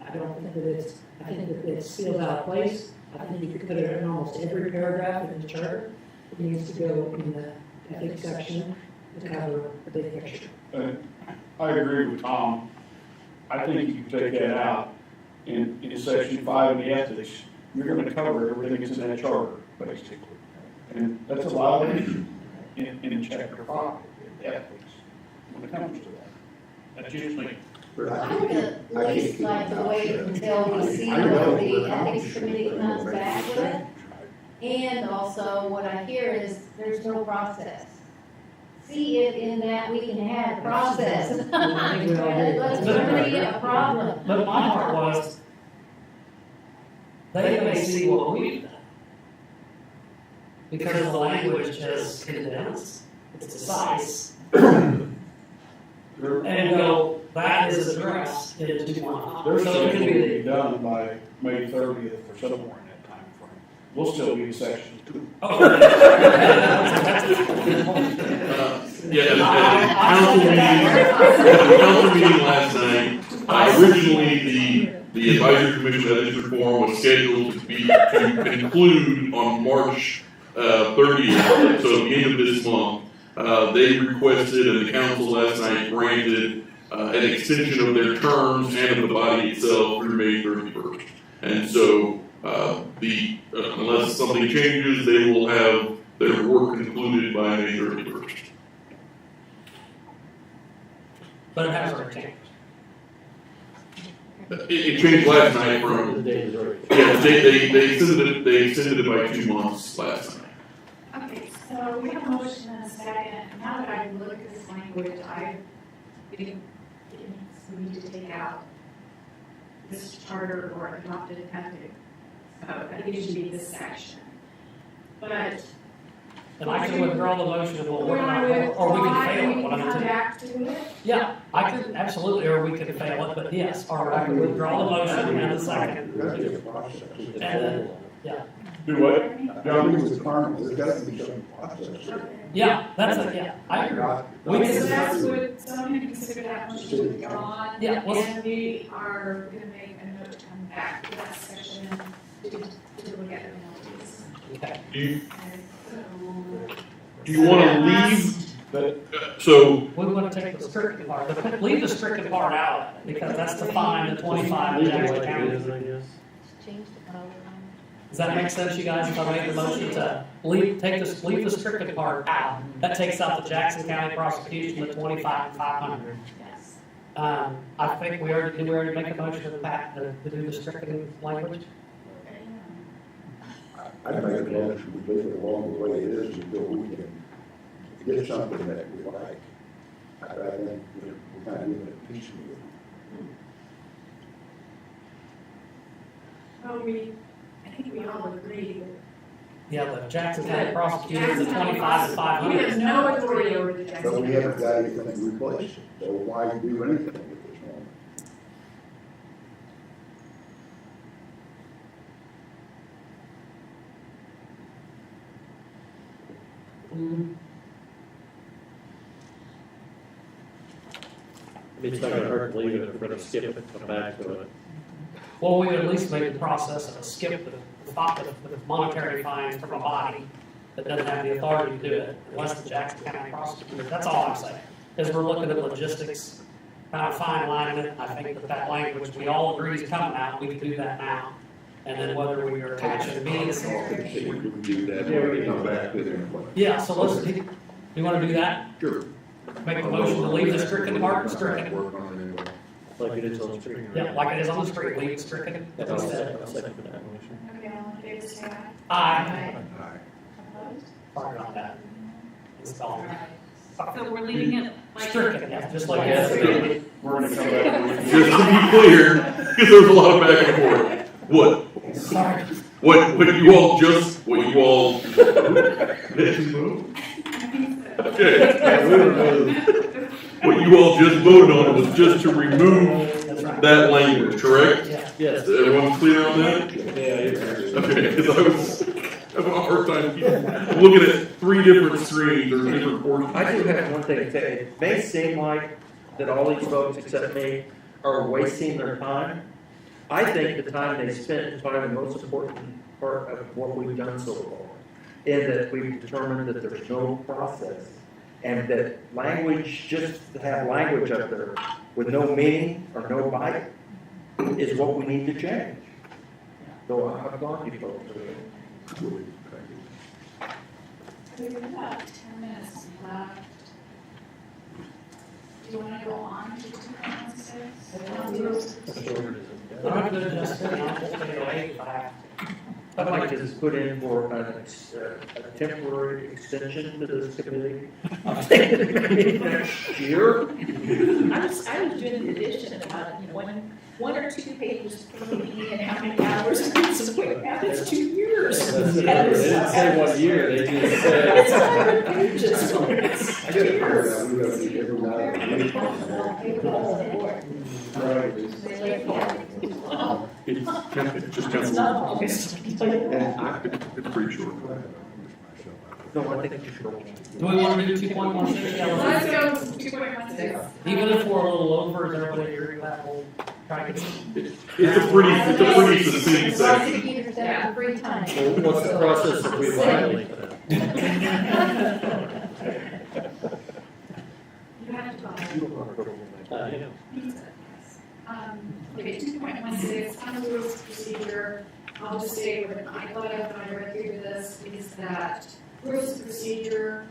I don't think that I think that it feels out of place. I think you could put it in almost every paragraph in the charter. It needs to go in the ethics section to cover the big picture. I agree with Tom. I think you can take that out in section 5 of the ethics. You're going to cover everything that's in that charter, basically. And that's a violation in chapter 5 of ethics when it comes to that. That's just me. But I would at least like to wait until we see what the ethics committee comes back with. And also, what I hear is there's no process. See if in that we can have a process. Let's create a problem. But my part was, they may see what we've done. Because the language is condensed, it's concise. And go, that is addressed in 2.5. There's So it something can to be, be done by May 30th or somewhere in that time frame. We'll still be in section 2. oh, that's a good point. At the council meeting last night, originally the advisory commission of ethics reform was scheduled to conclude on March 30th, so at the end of this month. They requested, and the council last night granted, an extension of their terms and of the body itself through May 31st. And so, unless something changes, they will have their work concluded by May 31st. But it has already changed. It changed last night from, The date is already. yeah, they extended it by 2 months last night. Okay, so we have a motion and a second. Now that I've looked at this language, I think we need to take out this charter or adopted ethics. I think it should be this section. But And I can withdraw the motion and we'll work when on I it, or we withdraw can it, fail we it, can one of the come two. back to it. Yeah, I could, absolutely, or we could fail it, but yes, or I could withdraw the motion and the second. That's just a process. And then, yeah, Do what? I John? agree with Carmen, there's got to be some process. yeah, that's it, yeah, I agree. We Okay, so can, that's what, someone can consider that motion withdrawn. Yeah, let's- And we are gonna make a note to come back to that section to look at the penalties. okay. Do you want to leave? But So, We want to take the stricken part, leave the stricken part out, because that's the fine, the 25 in Jackson County. Change the color. Does that make sense, you guys, if I make the motion to leave the stricken part out? That takes out the Jackson County prosecution, the 25 and 500. Yes. I think did we already make a motion to Pat to do the stricken language? I'd make a motion, we leave it along the way it is until we can get something that we like. I think we're kind of doing it piecemeal. Well, I think we all agree that Yeah, the Jackson County prosecutor, the 25 and we 500. have no authority over the Jackson But we County. haven't got anything to replace it, so why do anything at this moment? It's not gonna hurt to leave it, if we're gonna skip it, come back to it. Well, we would at least make the process of skip the monetary fines from a body that doesn't have the authority to do it, unless the Jackson County prosecutor. That's all I'm saying, is we're looking at logistics, kind of fine lining it. I think that language, we all agree is coming out, we can do that now. And then whether we are attaching means, We can do that, Yeah, we can. come back to them. yeah, so you want to do that? Sure. Make the motion to leave the stricken part, stricken. Work on it anyway. Like it is on the street. Yeah, like it is on the street, leave it stricken. I'll As I said. second that motion. Okay, all in favor, say aye. Aye. Opposed? Sorry about that. It's all. So we're leaving it like. Stricken, yeah, just like it. we're going to come back. just to be clear, because there's a lot of back and forth. What Sorry. What you all okay. What you all just voted on was just to remove That's right. that language, correct? Yeah. Yes. Is everyone clear on that? Yeah, Okay, because I was having a hard time looking at three different screens or different portions. I do have one thing to say. It may seem like that all these folks except me are wasting their time. I think the time they spent is probably the most important part of what we've done so far. In that we've determined that there's no process. And that language, just to have language up there with no meaning or no bite is what we need to change. So I applaud you folks. We have about 10 minutes left. Do you want to go on to 2.16? I'm good, Justin. I'll just take it away if I have to. I'd like to just put in for a temporary extension to this committee. I'm thinking maybe next year. I was doing the addition about, one or two pages per meeting and how many hours. It's like, now that's 2 years. They didn't say 1 year, they just said. It's 100 pages. I get it, we're gonna need every night. It's just kind It's of, not August. it's pretty short. No, I think you should go. Do we want to do 2.16? Let's go 2.16. Even if we're a little over, is everybody agree with that? We'll try to get It's a pretty succinct As long as section. you give yourself free time. Well, what's the process if we violate that? You have to buy. Okay, 2.16, on the rules of procedure, I'll just say what I thought of when I read through this is that rules of procedure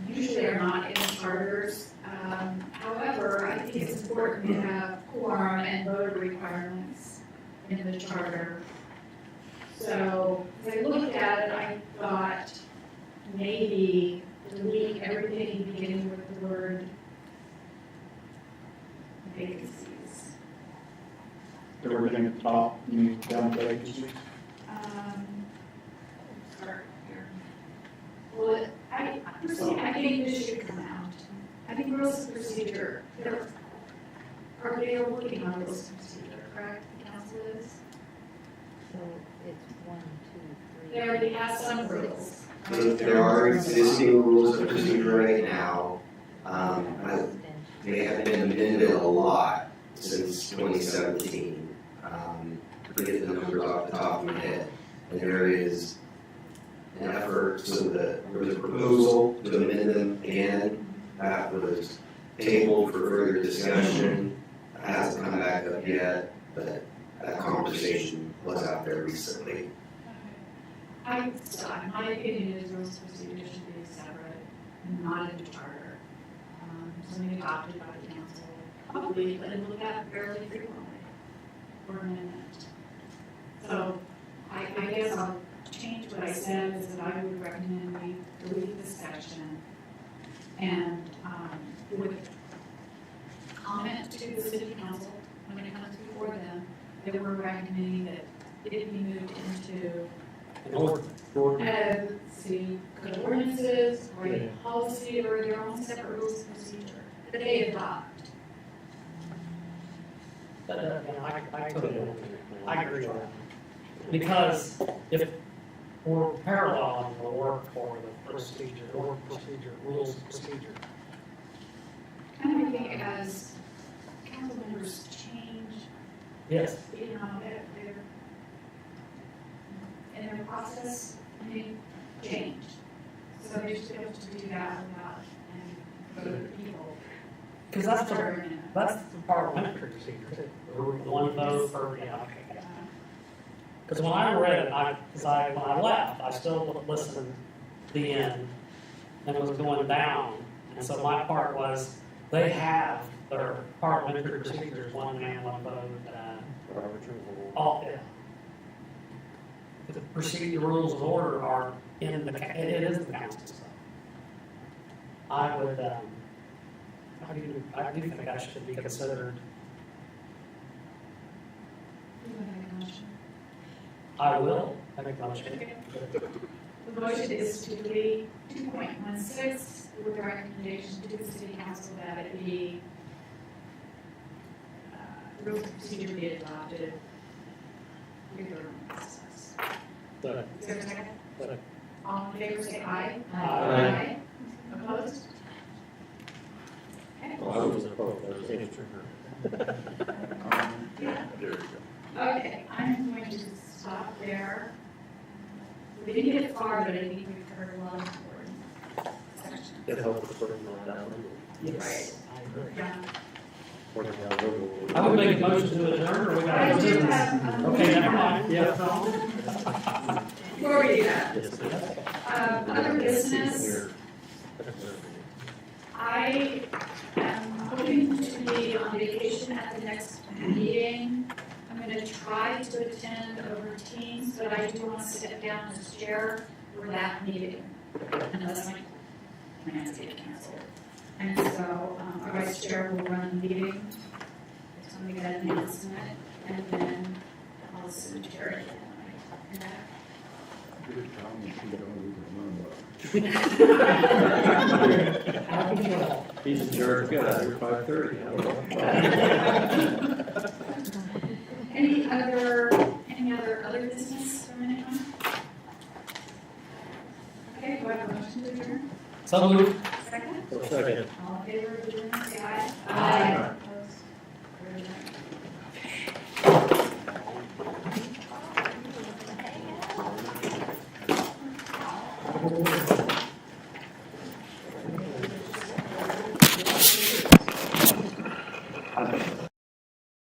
usually are not in charters. However, I think it's important to have quorum and voter requirements in the charter. So, as I looked at it, I thought maybe delete everything beginning with the word vacancies. Everything at the top, you mean down to vacancies? Start here. Well, personally, I think this should come out. I think rules of procedure, they are working on rules of procedure, correct? The council is? So it's 1, 2, 3. They already have some rules. There are existing rules of procedure right now. They have been amended a lot since 2017. Forget the numbers off the top of my head. And there is an effort, so there was a proposal to amend them again. That was tabled for further discussion. It hasn't come back up yet, but that conversation was out there recently. My opinion is rules of procedure should be separate, not in the charter. Something adopted by the council, probably, but it looked at fairly frequently for amendment. So, I guess I'll change what I said, is that I would recommend we delete this section and, would comment to the city council when it comes before them, that we're recommending that it be moved into an ordinance. city code ordinances, or a policy, or their own separate rules of procedure that they adopt. I agree with that. Because if we're paralleling the work or the procedure, rules of procedure. Kind of think as council members change, Yes. in their process, they change. So they should be able to do that without any vote of people. Because that's the parliamentary procedure too. The one vote for, okay. Because when I read it, when I left, I still listened to the end and it was going down. And so my part was, they have their parliamentary procedures, one man, one vote, all, yeah. The procedure, rules of order are in it is the council stuff. I do think that should be considered. I will, I make a motion. The motion is to delete 2.16 with the recommendation to the city council that it be, the rules of procedure be adopted. Second. Is there a second? Second. All in favor, say aye. Aye. Opposed? Okay. Well, I was opposed, I was answering her. Yeah. There you go. Okay, I'm going to stop there. We didn't get far, but I think we've covered a lot of important sections. That helps the person on down. Yes. I agree. Yeah. I would make a motion to adjourn, or we got I to do do this? have, Okay, never mind. Yeah. Before we do that, other business, I am hoping to be on vacation at the next meeting. I'm gonna try to attend over Teams, but I do want to step down as chair for that meeting, unless my plans get canceled. And so, our vice chair will run the meeting, it's going to get an announcement, and then I'll assume chair again. And that- Out of control. He's in charge, good, after 5:30. Any other business from anyone? Okay, do I have a motion to adjourn? So moved. Second? Second. All in favor of adjournment, say aye. Aye. Opposed? We're adjourned.